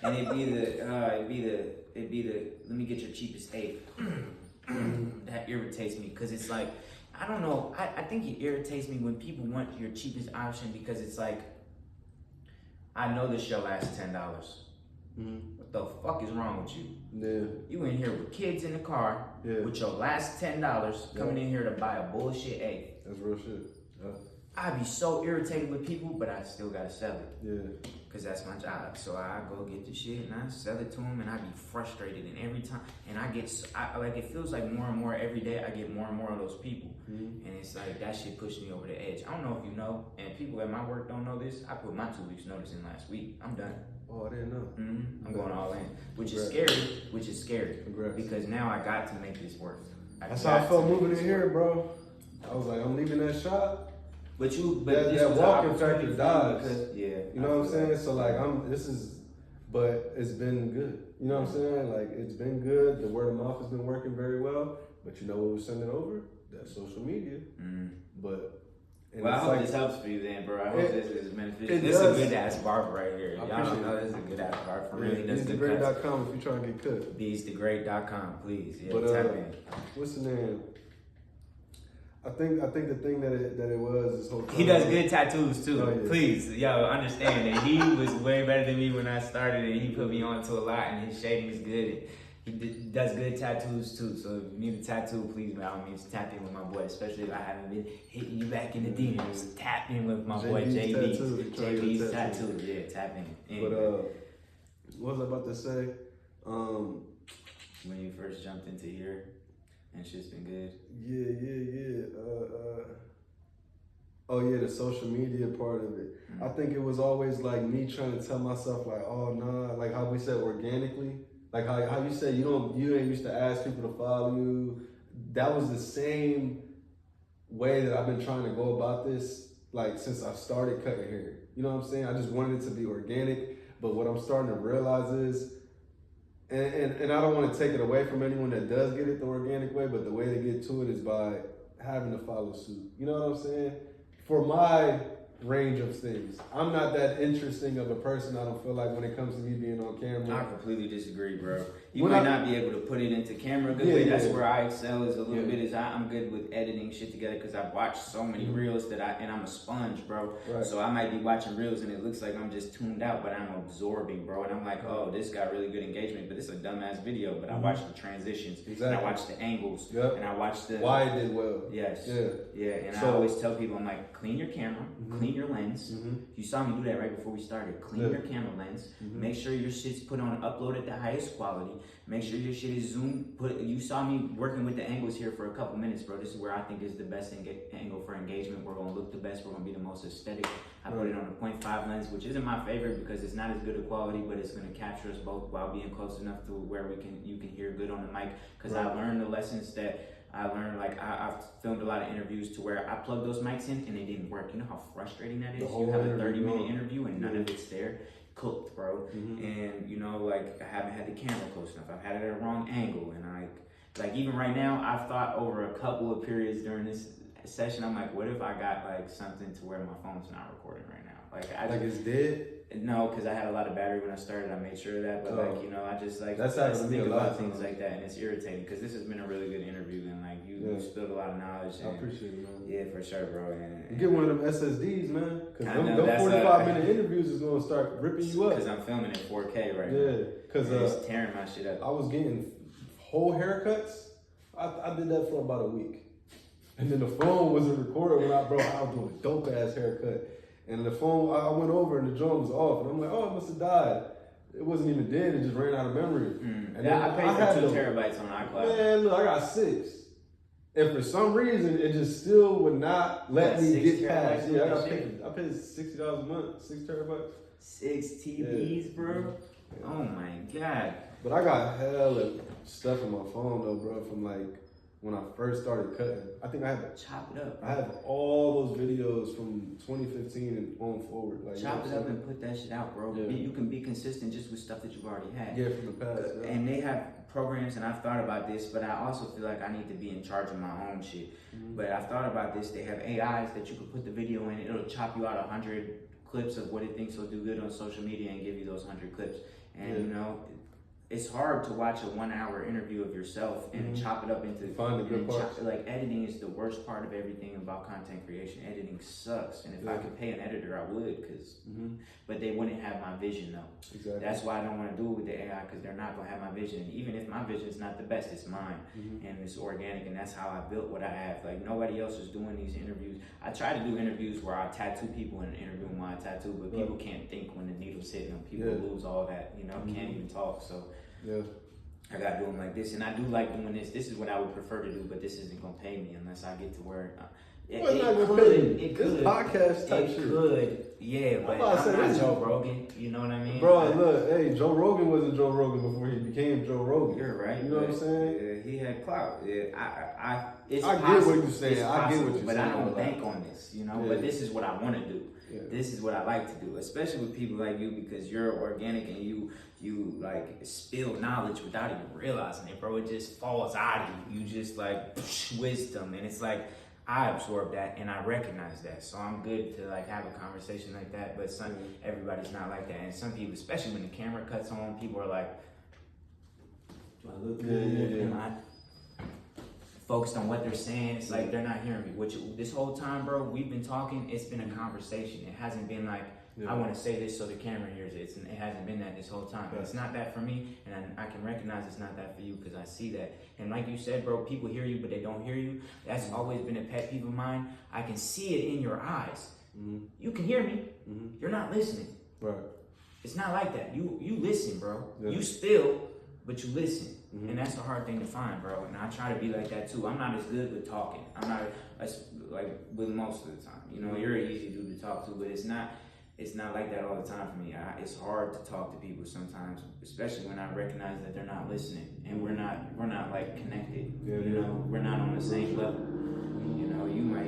And it'd be the. Let me get your cheapest eighth. That irritates me because it's like, I don't know. I think it irritates me when people want your cheapest option because it's like, I know this show lasts $10. What the fuck is wrong with you? Yeah. You in here with kids in the car with your last $10 coming in here to buy a bullshit eighth. That's real shit. Yeah. I be so irritated with people, but I still gotta sell it. Yeah. Cause that's my job. So I go get the shit and I sell it to them, and I be frustrated. And every time, and like it feels like more and more every day. I get more and more of those people, and it's like that shit pushed me over the edge. I don't know if you know, and people at my work don't know this. I put my 2 weeks notice in last week. I'm done. Oh, I didn't know. I'm going all in, which is scary. Congrats. Because now I got to make this work. That's how I felt moving in here, bro. I was like, I'm leaving that shop. But that walking factor dies. Yeah, you know what I'm saying? So like but it's been good. You know what I'm saying? Like it's been good. The word of mouth has been working very well. But you know what we're sending over? That social media. But well, I hope this helps for you then, bro. I hope this is beneficial. This is a good ass barber right here. Y'all don't know this is a good ass barber. Really does good cuts. BeesTheGreat.com if you're trying to get cut. BeesTheGreat.com, please. Yeah, but, tap in. What's the name? I think the thing that it was this whole time. He does good tattoos too. Oh, yeah. Please, yo, understand that he was way better than me when I started, and he put me on to a lot, and his shading is good. And he does good tattoos too. So if you need a tattoo, please, by all means, tap in with my boy. Especially if I haven't been hitting you back in the DMs. Tap in with my boy Jaybeez. Jaybeez tattoo. Yeah, tap in. Anyway. But what was I about to say? When you first jumped into here. And shit's been good. Yeah. Oh yeah, the social media part of it. I think it was always like me trying to tell myself like, oh nah, like how we said organically, like how you said you ain't used to ask people to follow you. That was the same way that I've been trying to go about this, like since I started cutting hair. You know what I'm saying? I just wanted it to be organic, but what I'm starting to realize is. And I don't want to take it away from anyone that does get it the organic way, but the way to get to it is by having to follow suit. You know what I'm saying? For my range of things, I'm not that interesting of a person. I don't feel like when it comes to me being on camera. I completely disagree, bro. You might not be able to put it into camera a good way. That's where I excel is a little bit. Is I'm good with editing shit together because I've watched so many reels and I'm a sponge, bro. Right. So I might be watching reels and it looks like I'm just tuned out, but I'm absorbing, bro. And I'm like, oh, this got really good engagement, but this is a dumbass video. But I watch the transitions, and I watch the angles, and I watch the why it did well. Yes. Yeah. And I always tell people, I'm like, clean your camera, clean your lens. You saw me do that right before we started. Clean your camera lens. Make sure your shit's put on upload at the highest quality. Make sure your shit is zoomed. You saw me working with the angles here for a couple minutes, bro. This is where I think is the best angle for engagement. We're gonna look the best. We're gonna be the most aesthetic. I put it on a 0.5 lens, which isn't my favorite because it's not as good a quality, but it's gonna capture us both while being close enough to where you can hear good on the mic. Because I learned the lessons that I learned. Like I've filmed a lot of interviews to where I plugged those mics in and they didn't work. You know how frustrating that is? You have a 30-minute interview and none of it's there. Cooked, bro. And you know, like I haven't had the camera close enough. I've had it at a wrong angle, and like even right now, I've thought over a couple of periods during this session, I'm like, what if I got like something to where my phone's not recording right now? Like it's dead. No, because I had a lot of battery when I started. I made sure of that, but like you know, I just like that's think about things like that, and it's irritating because this has been a really good interview, and like you spilled a lot of knowledge. And, I appreciate it, man. Yeah, for sure, bro. And get one of them SSDs, man, because those 45-minute interviews is gonna start ripping you up. Because I'm filming in 4K right now. Yeah, because it's tearing my shit up. I was getting whole haircuts. I did that for about a week, and then the phone wasn't recording when I was doing a dope ass haircut. And the phone, I went over and the drum was off. And I'm like, oh, it must have died. It wasn't even dead. It just ran out of memory. And I paid for 2 terabytes on iCloud. Man, look, I got 6. And for some reason, it just still would not let me get past. Yeah, I paid $60 a month, 6 terabytes. 6 TBs, bro? Oh my God. But I got hella stuff on my phone though, bro, from like when I first started cutting. I think I have Chop it up, bro. I have all those videos from 2015 and on forward. Like, chop it up and put that shit out, bro. Yeah. You can be consistent just with stuff that you've already had. Yeah, from the past. Yeah. And they have programs, and I've thought about this, but I also feel like I need to be in charge of my own shit. But I've thought about this. They have AIs that you can put the video in. It'll chop you out 100 clips of what it thinks will do good on social media and give you those 100 clips. And you know, it's hard to watch a 1 hour interview of yourself and chop it up into find the good parts. like editing is the worst part of everything about content creation. Editing sucks, and if I could pay an editor, I would, but they wouldn't have my vision though. Exactly. That's why I don't want to do it with the AI, because they're not gonna have my vision. Even if my vision is not the best, it's mine, and it's organic, and that's how I built what I have. Like nobody else is doing these interviews. I try to do interviews where I tattoo people and interview them while I tattoo, but people can't think when the needle's hitting them. People lose all that, you know, can't even talk. So I gotta do them like this, and I do like doing this. This is what I would prefer to do, but this isn't gonna pay me unless I get to where. It could. Podcast type it shit. could, yeah, but I'm not Joe Rogan. You know what I mean? Bro, look, hey, Joe Rogan wasn't Joe Rogan before he became Joe Rogan. You're right. You know what I'm saying? Yeah, he had clout. Yeah, I get what you're saying. I get what you're saying. But I don't bank on this, you know. Yeah. But this is what I want to do. Yeah. This is what I like to do, especially with people like you, because you're organic and you like spill knowledge without even realizing it, bro. It just falls out of you. You just like wisdom, and it's like I absorb that and I recognize that. So I'm good to like have a conversation like that. But everybody's not like that, and some people, especially when the camera cuts on, people are like, "Do I look good? Am I focused on what they're saying?" It's like they're not hearing me. Which this whole time, bro, we've been talking. It's been a conversation. It hasn't been like I want to say this so the camera hears it. It hasn't been that this whole time. It's not that for me, and I can recognize it's not that for you because I see that. And like you said, bro, people hear you, but they don't hear you. That's always been a pet peeve of mine. I can see it in your eyes. You can hear me. You're not listening. Right. It's not like that. You listen, bro. You spill, but you listen. And that's a hard thing to find, bro. And I try to be like that too. I'm not as good with talking. I'm not as like with most of the time. You know, you're an easy dude to talk to, but it's not like that all the time for me. It's hard to talk to people sometimes, especially when I recognize that they're not listening and we're not like connected. You know, we're not on the same level. You know, you might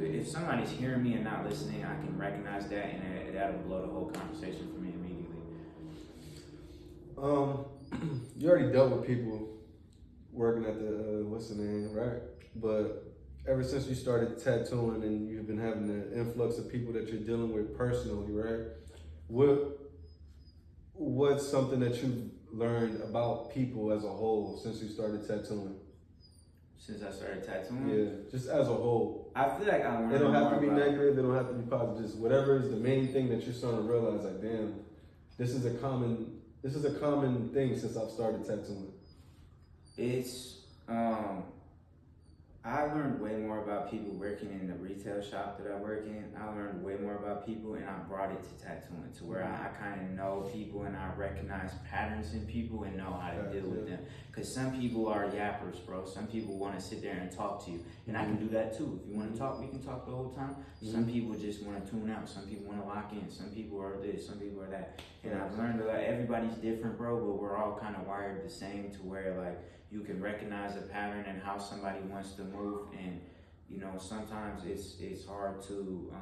if somebody's hearing me and not listening, I can recognize that, and that'll blow the whole conversation for me immediately. You already dealt with people working at the what's the name, right? But ever since you started tattooing and you've been having the influx of people that you're dealing with personally, right? What's something that you've learned about people as a whole since you started tattooing? Since I started tattooing? Yeah, just as a whole. I feel like I learned. They don't have to be negative, they don't have to be positive. Just whatever is the main thing that you're starting to realize, like, damn, this is a common thing since I've started tattooing. It's I learned way more about people working in the retail shop that I work in. I learned way more about people, and I brought it to tattooing to where I kind of know people and I recognize patterns in people and know how to deal with them. Because some people are yappers, bro. Some people want to sit there and talk to you, and I can do that too. If you want to talk, we can talk the whole time. Some people just want to tune out. Some people want to lock in. Some people are this. Some people are that. And I've learned that everybody's different, bro, but we're all kind of wired the same to where like you can recognize a pattern and how somebody wants to move. And you know, sometimes it's hard to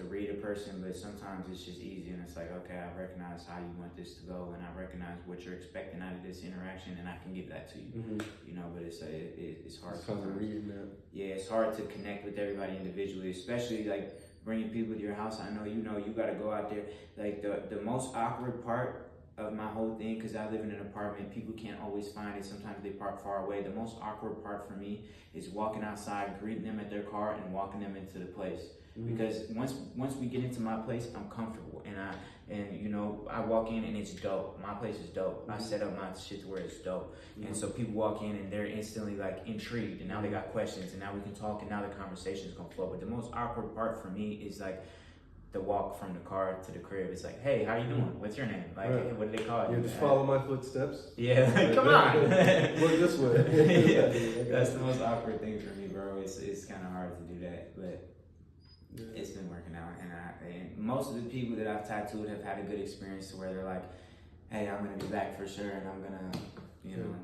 read a person, but sometimes it's just easy, and it's like, okay, I recognize how you want this to go, and I recognize what you're expecting out of this interaction, and I can give that to you. You know, but it's hard. It's kind of reading that. Yeah, it's hard to connect with everybody individually, especially like bringing people to your house. I know you got to go out there. Like the most awkward part of my whole thing, because I live in an apartment, people can't always find it. Sometimes they park far away. The most awkward part for me is walking outside, greeting them at their car, and walking them into the place. Because once we get into my place, I'm comfortable, and you know, I walk in and it's dope. My place is dope. I set up my shit to where it's dope, and so people walk in and they're instantly like intrigued, and now they got questions, and now we can talk, and now the conversation's gonna flow. But the most awkward part for me is like the walk from the car to the crib. It's like, hey, how you doing? What's your name? Like, hey, what do they call you? Yeah, just follow my footsteps. Yeah, come on. Look this way. Yeah, that's the most awkward thing for me, bro. It's kind of hard to do that, but it's been working out. And most of the people that I've tattooed have had a good experience to where they're like, hey, I'm gonna be back for sure, and I'm gonna, you know,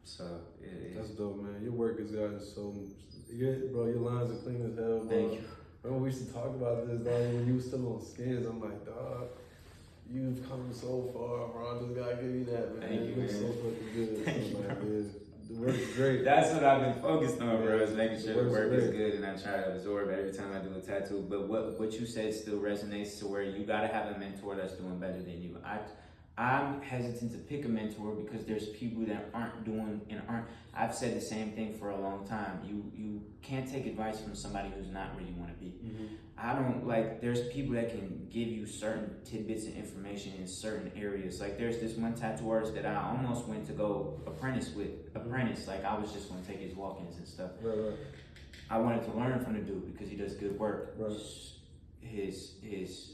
So that's dope, man. Your work has gotten so, bro. Your lines are clean as hell, bro. Thank you. Remember we used to talk about this, dog, when you was still on skins. I'm like, dog, you've come so far, bro. I just gotta give you that, man. Thank you, man. So fucking good. Like, the work is great. That's what I've been focused on, bro. Is making sure the work great. is good, and I try to absorb it every time I do a tattoo. But what you said still resonates to where you gotta have a mentor that's doing better than you. I'm hesitant to pick a mentor because there's people that aren't doing and aren't. I've said the same thing for a long time. You can't take advice from somebody who's not where you want to be. Mm-hmm. I don't like. There's people that can give you certain tidbits of information in certain areas. Like there's this one tattoo artist that I almost went to go apprentice with. Like I was just going to take his walk-ins and stuff. Right. I wanted to learn from the dude because he does good work. Right. His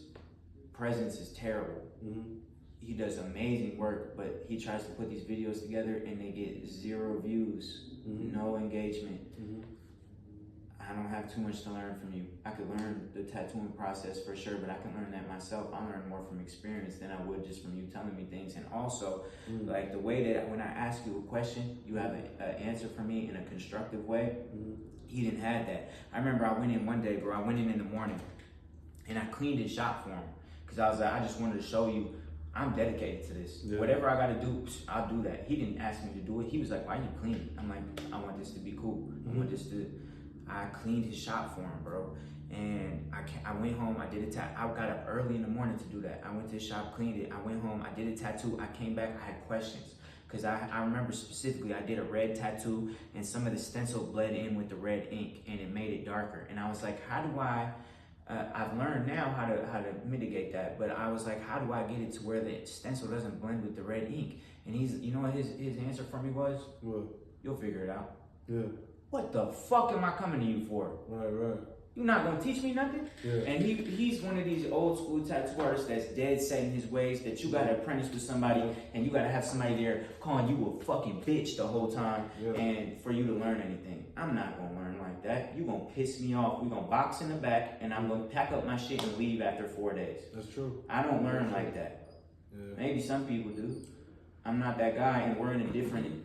presence is terrible. Mm-hmm. He does amazing work, but he tries to put these videos together and they get 0 views, no engagement. I don't have too much to learn from you. I could learn the tattooing process for sure, but I can learn that myself. I learn more from experience than I would just from you telling me things. And also, like the way that when I ask you a question, you have an answer for me in a constructive way. He didn't have that. I remember I went in one day, bro. I went in the morning and I cleaned his shop for him because I was like, I just wanted to show you I'm dedicated to this. Yeah. Whatever I gotta do, I'll do that. He didn't ask me to do it. He was like, why are you cleaning? I'm like, I want this to be cool. I cleaned his shop for him, bro. And I went home, I did a tattoo. I got up early in the morning to do that. I went to his shop, cleaned it. I went home, I did a tattoo. I came back, I had questions. Because I remember specifically, I did a red tattoo and some of the stencil bled in with the red ink and it made it darker. And I was like, how do I've learned now how to mitigate that, but I was like, how do I get it to where the stencil doesn't blend with the red ink? And you know what his answer for me was? What? You'll figure it out. Yeah. What the fuck am I coming to you for? Right. You're not gonna teach me nothing? Yeah. And he's one of these old school tattoo artists that's dead set in his ways, that you gotta apprentice with somebody and you gotta have somebody there calling you a fucking bitch the whole time and for you to learn anything. I'm not gonna learn like that. You gonna piss me off. We gonna box in the back and I'm gonna pack up my shit and leave after 4 days. That's true. I don't learn like that. Yeah. Maybe some people do. I'm not that guy, and we're in a different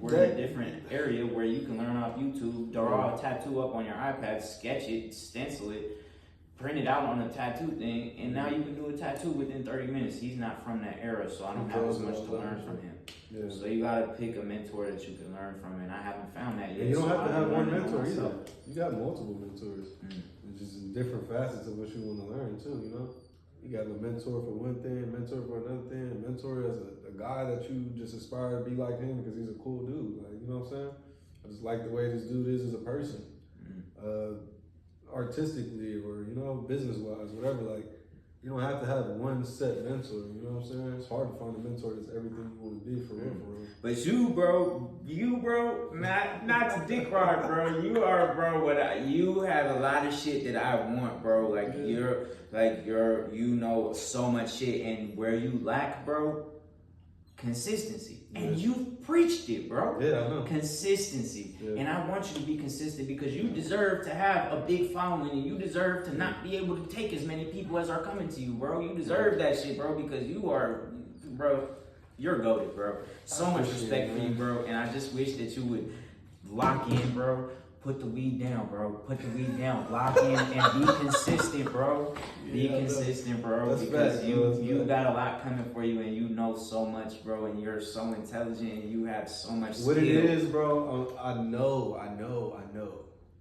area where you can learn off YouTube, draw a tattoo up on your iPad, sketch it, stencil it, print it out on a tattoo thing, and now you can do a tattoo within 30 minutes. He's not from that era, so I don't have as much to learn from him. Yeah. So you gotta pick a mentor that you can learn from, and I haven't found that yet. And you don't have to have one mentor either. You got multiple mentors, just in different facets of what you want to learn too. You know. You got a mentor for one thing, a mentor for another thing, a mentor as a guy that you just aspire to be like him because he's a cool dude. Like, you know what I'm saying? I just like the way this dude is as a person. Artistically or, you know, business-wise, whatever. Like, you don't have to have one set mentor, you know what I'm saying? It's hard to find a mentor that's everything you want to be for real. But you, bro, not to dick rod, bro. You are, bro, you have a lot of shit that I want, bro. Like, you know so much shit, and where you lack, bro, consistency. And you preached it, bro. Yeah, I know. Consistency. Yeah. And I want you to be consistent because you deserve to have a big following and you deserve to not be able to take as many people as are coming to you, bro. You deserve that shit, bro, because you are, bro, you're goated, bro. So much respect for you, bro. And I just wish that you would lock in, bro. Put the weed down, bro. Put the weed down. Lock in and be consistent, bro. Be consistent, bro. Because you got a lot coming for you and you know so much, bro. And you're so intelligent and you have so much skill. What it is, bro, I know.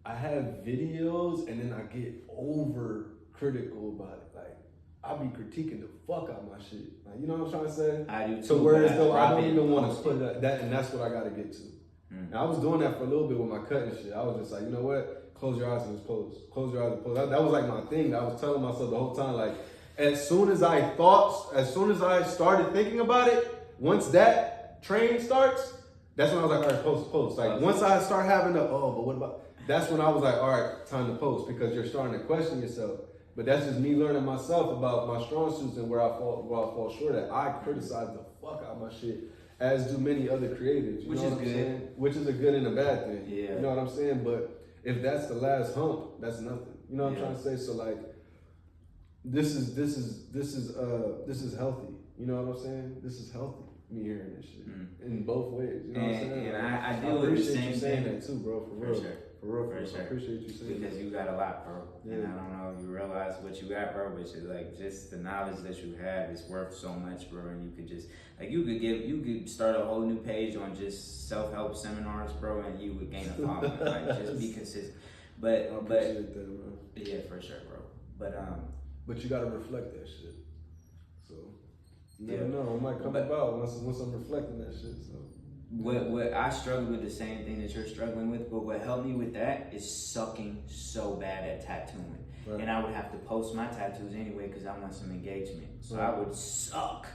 I have videos and then I get over critical about it. Like, I'll be critiquing the fuck out of my shit. Like, you know what I'm trying to say? I do too. So whereas though I don't even want to put that, and that's what I got to get to. And I was doing that for a little bit with my cut and shit. I was just like, you know what? Close your eyes and just pose. Close your eyes and pose. That was like my thing. I was telling myself the whole time, like, as soon as I started thinking about it, once that train starts, that's when I was like, all right, post. Like, once I start having but what about? That's when I was like, all right, time to post, because you're starting to question yourself. But that's just me learning myself about my strong suits and where I fall short at. I criticize the fuck out of my shit, as do many other creatives. Which is good. Which is a good and a bad thing. Yeah. You know what I'm saying? But if that's the last hump, that's nothing. You know what I'm trying to say? So like, this is healthy. You know what I'm saying? This is healthy. Me hearing this shit in both ways. You know what I'm saying? And I do with the appreciate same you saying thing. that too, bro. For real. For sure. For real. For sure. I appreciate you saying Because that. you got a lot, bro. Yeah. And I don't know if you realize what you got, bro, but you like just the knowledge that you have is worth so much, bro. And you could just like you could start a whole new page on just self-help seminars, bro, and you would gain a following. Like just be consistent. I appreciate that, man. Yeah, for sure, bro. But you gotta reflect that shit. So you never Yeah. know, it might come about once I'm reflecting that shit. So what I struggle with the same thing that you're struggling with, but what helped me with that is sucking so bad at tattooing. Right. And I would have to post my tattoos anyway because I want some engagement. So Right. I would suck.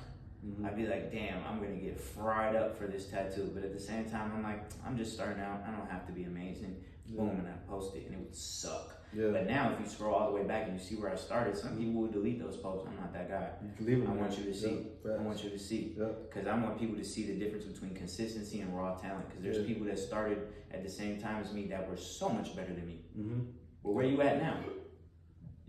I'd be like, damn, I'm gonna get fried up for this tattoo. But at the same time, I'm like, I'm just starting out. I don't have to be amazing. Boom, and I post it, and it would suck. yeah. But now, if you scroll all the way back and you see where I started, some people will delete those posts. I'm not that guy. You can leave it. I want you to see. Yeah. I want you to see. Yeah. Because I want people to see the difference between consistency and raw talent. Because there's Yeah. people that started at the same time as me that were so much better than me. Mm-hmm. But where you at now?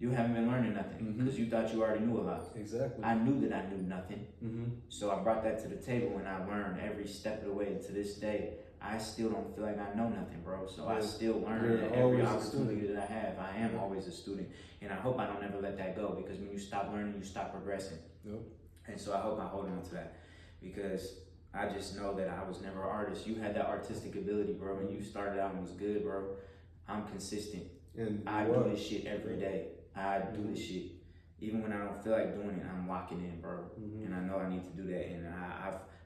You haven't been learning nothing because you thought you already knew a lot. Exactly. I knew that I knew nothing. Mm-hmm. So I brought that to the table and I learned every step of the way. And to this day, I still don't feel like I know nothing, bro. So I still learn You're at every always a opportunity student. that I have. I am always a student. And I hope I don't ever let that go because when you stop learning, you stop progressing. Yep. And so I hope I hold on to that because I just know that I was never an artist. You had that artistic ability, bro, and you started out and was good, bro. I'm consistent. And I do this shit every day. I do this shit. Even when I don't feel like doing it, I'm locking in, bro. And I know I need to do that. And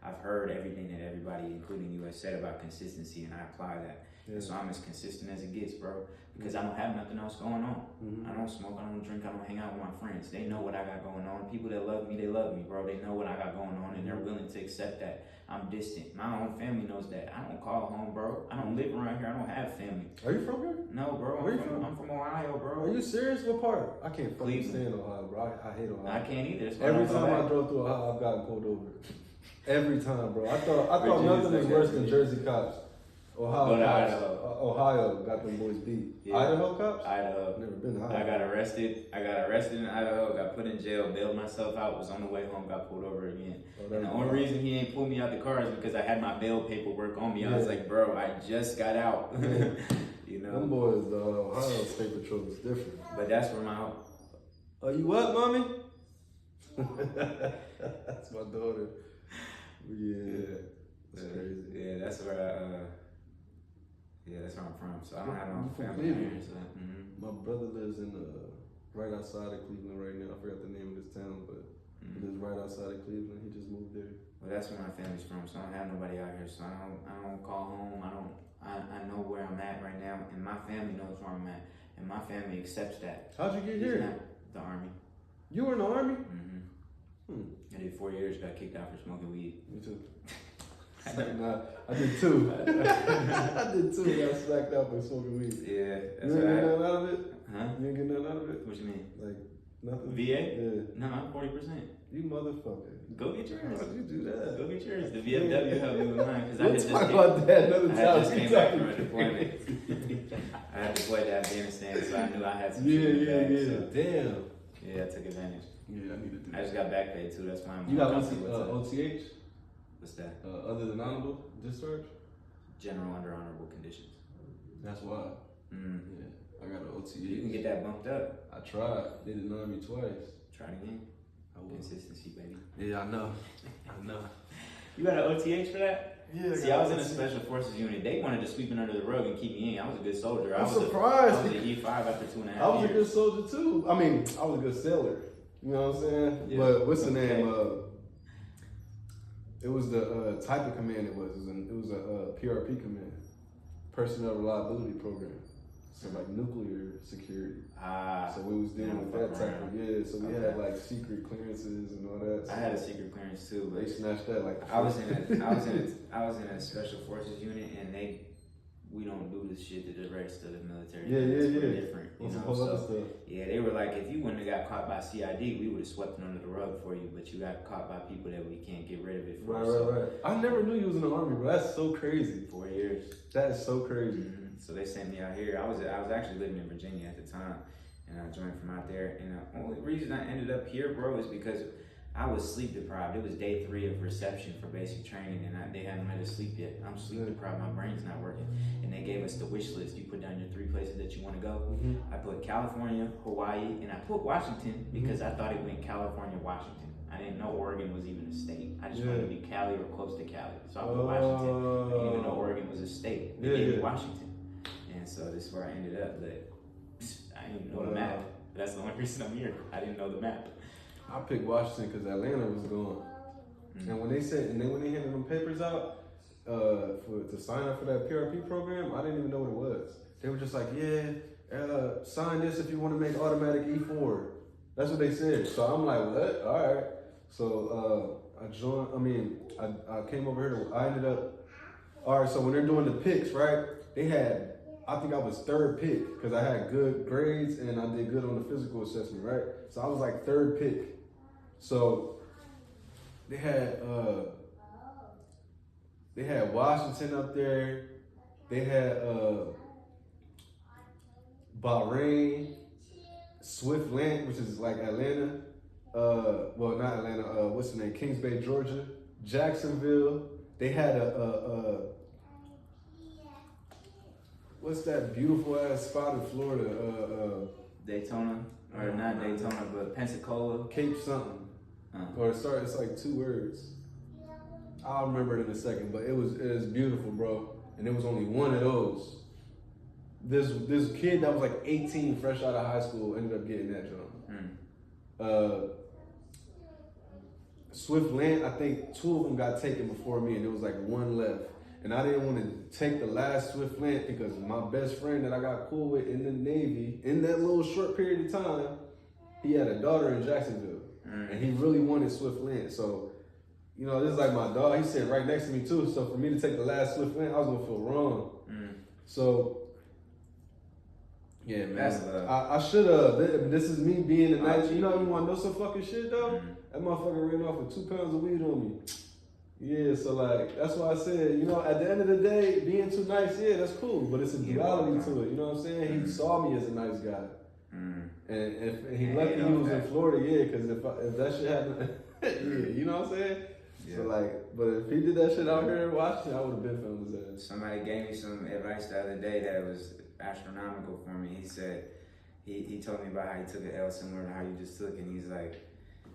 I've heard everything that everybody, including you, has said about consistency, and I apply that. Yeah. And so I'm as consistent as it gets, bro. Because I don't have nothing else going on. I don't smoke, I don't drink, I don't hang out with my friends. They know what I got going on. People that love me, they love me, bro. They know what I got going on, and they're willing to accept that. I'm distant. My own family knows that. I don't call home, bro. I don't live around here. I don't have family. Are you from here? No, bro. Where you from? I'm from Ohio, bro. Are you serious? What part? I can't fucking Cleveland. stand Ohio, bro. I hate Ohio. I can't either. That's why Every I don't go time I back. drove through Ohio, I've gotten pulled over. Every time, bro. I thought Virginia's nothing was like worse that, than yeah. Jersey cops. Ohio Go to cops. Idaho. Ohio got them boys beat. Yeah. Idaho cops? Idaho. Never been to Idaho. I got arrested in Idaho, got put in jail, bailed myself out, was on the way home, got pulled over again. Oh, And the only reason he ain't pulled me out the car is because I had my bail paperwork on me. I was like, bro, I just got out. Yeah. You know? Them boys, Ohio State Patrol is different. But that's where my Are you what, mommy? That's my daughter. Yeah. That's crazy. Yeah, that's where that's where I'm from. So I don't have no You from family Cleveland? here. So, My brother lives in right outside of Cleveland right now. I forgot the name of this town, but he lives right outside of Cleveland. He just moved there. Well, that's where my family's from. So I don't have nobody out here. So I don't call home. I know where I'm at right now, and my family knows where I'm at, and my family accepts that. How'd you get It's here? not the army. You were in the army? I did 4 years. Got kicked out for smoking weed. Me too. I did too. I did too. Got smacked out by smoking weed. Yeah, You that's didn't what get I. nothing out of it? Huh? You didn't get nothing out of it? What you mean? Like, nothing? VA? Yeah. No, I'm 40%. You motherfucker. Go get yours. How'd you do that? Go get yours. The VFW helped me with mine because I We'll had just talk came, about that another I time. had just came back from a Exactly. deployment. I had deployed to Afghanistan, so I knew I had some Yeah, shit in the yeah, bag, yeah. so Damn. yeah, I took advantage. Yeah, I need to do I just got back paid too. That's why I'm You got comfortable with that. OTH? What's that? Other than honorable discharge? General under honorable conditions. That's why. Yeah, I got an OTH. You can get that bumped up. I tried. They denied me twice. Try it again. I will. Consistency, baby. Yeah, I know. I know. You got an OTH for that? Yeah. See, I was in a special forces unit. They wanted to sweep it under the rug and keep me in. I was a good soldier. I'm I was surprised. I was an E5 after 2.5 I was a years. good soldier too. I mean, I was a good sailor. You know what I'm saying? Yeah. But what's the Okay. name? It was the type of command it was. It was a PRP command, Personnel Reliability Program. So like nuclear security. So we was dealing with that type of So we had like secret clearances and all that. So I had a secret clearance too, but they snatched that like. I was in a special forces unit, and we don't do the shit that the rest of the military does. We're different, you know. Whole other So stuff. yeah, they were like, if you wouldn't have got caught by CID, we would have swept it under the rug for you. But you got caught by people that we can't get rid of it for. Right. I never knew you was in the army, bro. That's so crazy. 4 years. That is so crazy. So they sent me out here. I was actually living in Virginia at the time, and I joined from out there. And the only reason I ended up here, bro, is because I was sleep deprived. It was day 3 of reception for basic training, and they hadn't let us sleep yet. I'm sleep deprived. My brain's not working. And they gave us the wish list. You put down your 3 places that you want to go. I put California, Hawaii, and I put Washington because I thought it went California, Washington. I didn't know Oregon was even a state. I just wanted to be Cali or close to Cali. So I put Washington. I didn't even know Oregon was a state. They gave me Washington. And so this is where I ended up. But I didn't even know the map. That's the only reason I'm here. I didn't know the map. I picked Washington because Atlanta was gone. And when they handed them papers out to sign up for that PRP program, I didn't even know what it was. They were just like, sign this if you want to make automatic E4. That's what they said. So I'm like, what? All right. So I came over here. I ended up, all right, so when they're doing the picks, right, I think I was 3rd pick because I had good grades and I did good on the physical assessment, right? So I was like 3rd pick. So they had Washington up there. They had Bahrain, Swiftland, which is like Atlanta. Well, not Atlanta. What's the name? Kings Bay, Georgia. Jacksonville. They had what's that beautiful ass spot in Florida? Daytona, or not Daytona, but Pensacola. Cape something. Or it's like 2 words. I'll remember it in a second, but it was beautiful, bro. And there was only one of those. This kid that was like 18, fresh out of high school, ended up getting that job. Swiftland, I think 2 of them got taken before me, and there was like 1 left. And I didn't want to take the last Swiftland because my best friend that I got cool with in the Navy, in that little short period of time, he had a daughter in Jacksonville. And he really wanted Swiftland. So, you know, this is like my dog. He sat right next to me too. So for me to take the last Swiftland, I was gonna feel wrong. So, yeah, man. I should have. This is me being a nice. You know, you want to know some fucking shit though? That motherfucker ran off with 2 pounds of weed on me. Yeah, so like that's why I said, you know, at the end of the day, being too nice, yeah, that's cool, but it's a duality to it. You know what I'm saying? He saw me as a nice guy. And he lucky he was in Florida, yeah, because if that shit happened, yeah, you know what I'm saying? Yeah. So like, but if he did that shit out here in Washington, I would have been feeling his ass. Somebody gave me some advice the other day that was astronomical for me. He said, he told me about how he took an L similar to how you just took, and he's like,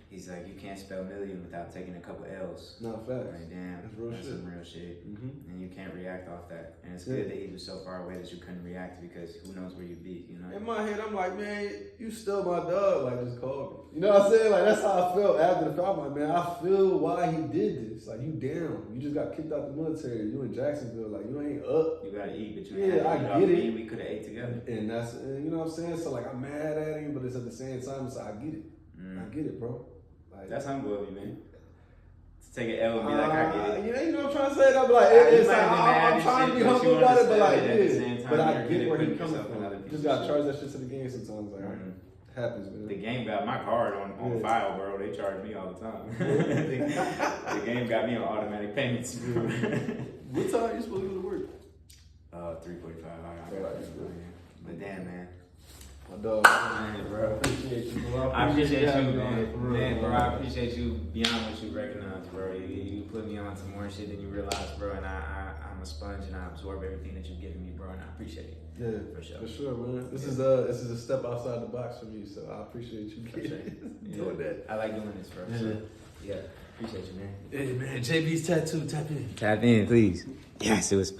you can't spell million without taking a couple L's. No, facts. Like, damn, that's some real shit. And you can't react off that. And it's good that he was so far away that you couldn't react because who knows where you'd be, you know? In my head, I'm like, man, you still my dog. Like, just call me. You know what I'm saying? Like, that's how I felt after the fight. I'm like, man, I feel why he did this. Like, you down. You just got kicked out the military. You in Jacksonville. Like, you ain't up. You gotta eat, but I get it. We could have ate together. And that's, you know what I'm saying? So, like, I'm mad at him, but it's at the same time, it's like, I get it. I get it, bro. Like, that's humble of you, man. To take an L and be like, I get it. You know what I'm trying to say? I'm like, it's like, I'm trying to be humble about it, but like, yeah. But I get where he's coming from. You just gotta charge that shit to the game sometimes. Like, it happens, man. The game got my card on file, bro. They charge me all the time. The game got me on automatic payments, bro. What time are you supposed to go to work? 3:45. But damn, man. My dog, man, bro. Appreciate you, bro. I appreciate you, man. Bro, I appreciate you beyond what you recognize, bro. You put me on some more shit than you realize, bro. And I'm a sponge and I absorb everything that you've given me, bro. And I appreciate it. Yeah, for sure, man. This is a step outside the box for me, so I appreciate you doing that. I like doing this, bro. So, yeah, appreciate you, man. Hey, man, Jaybeez Tattoo, tap in. Tap in, please. Yes, it was fun.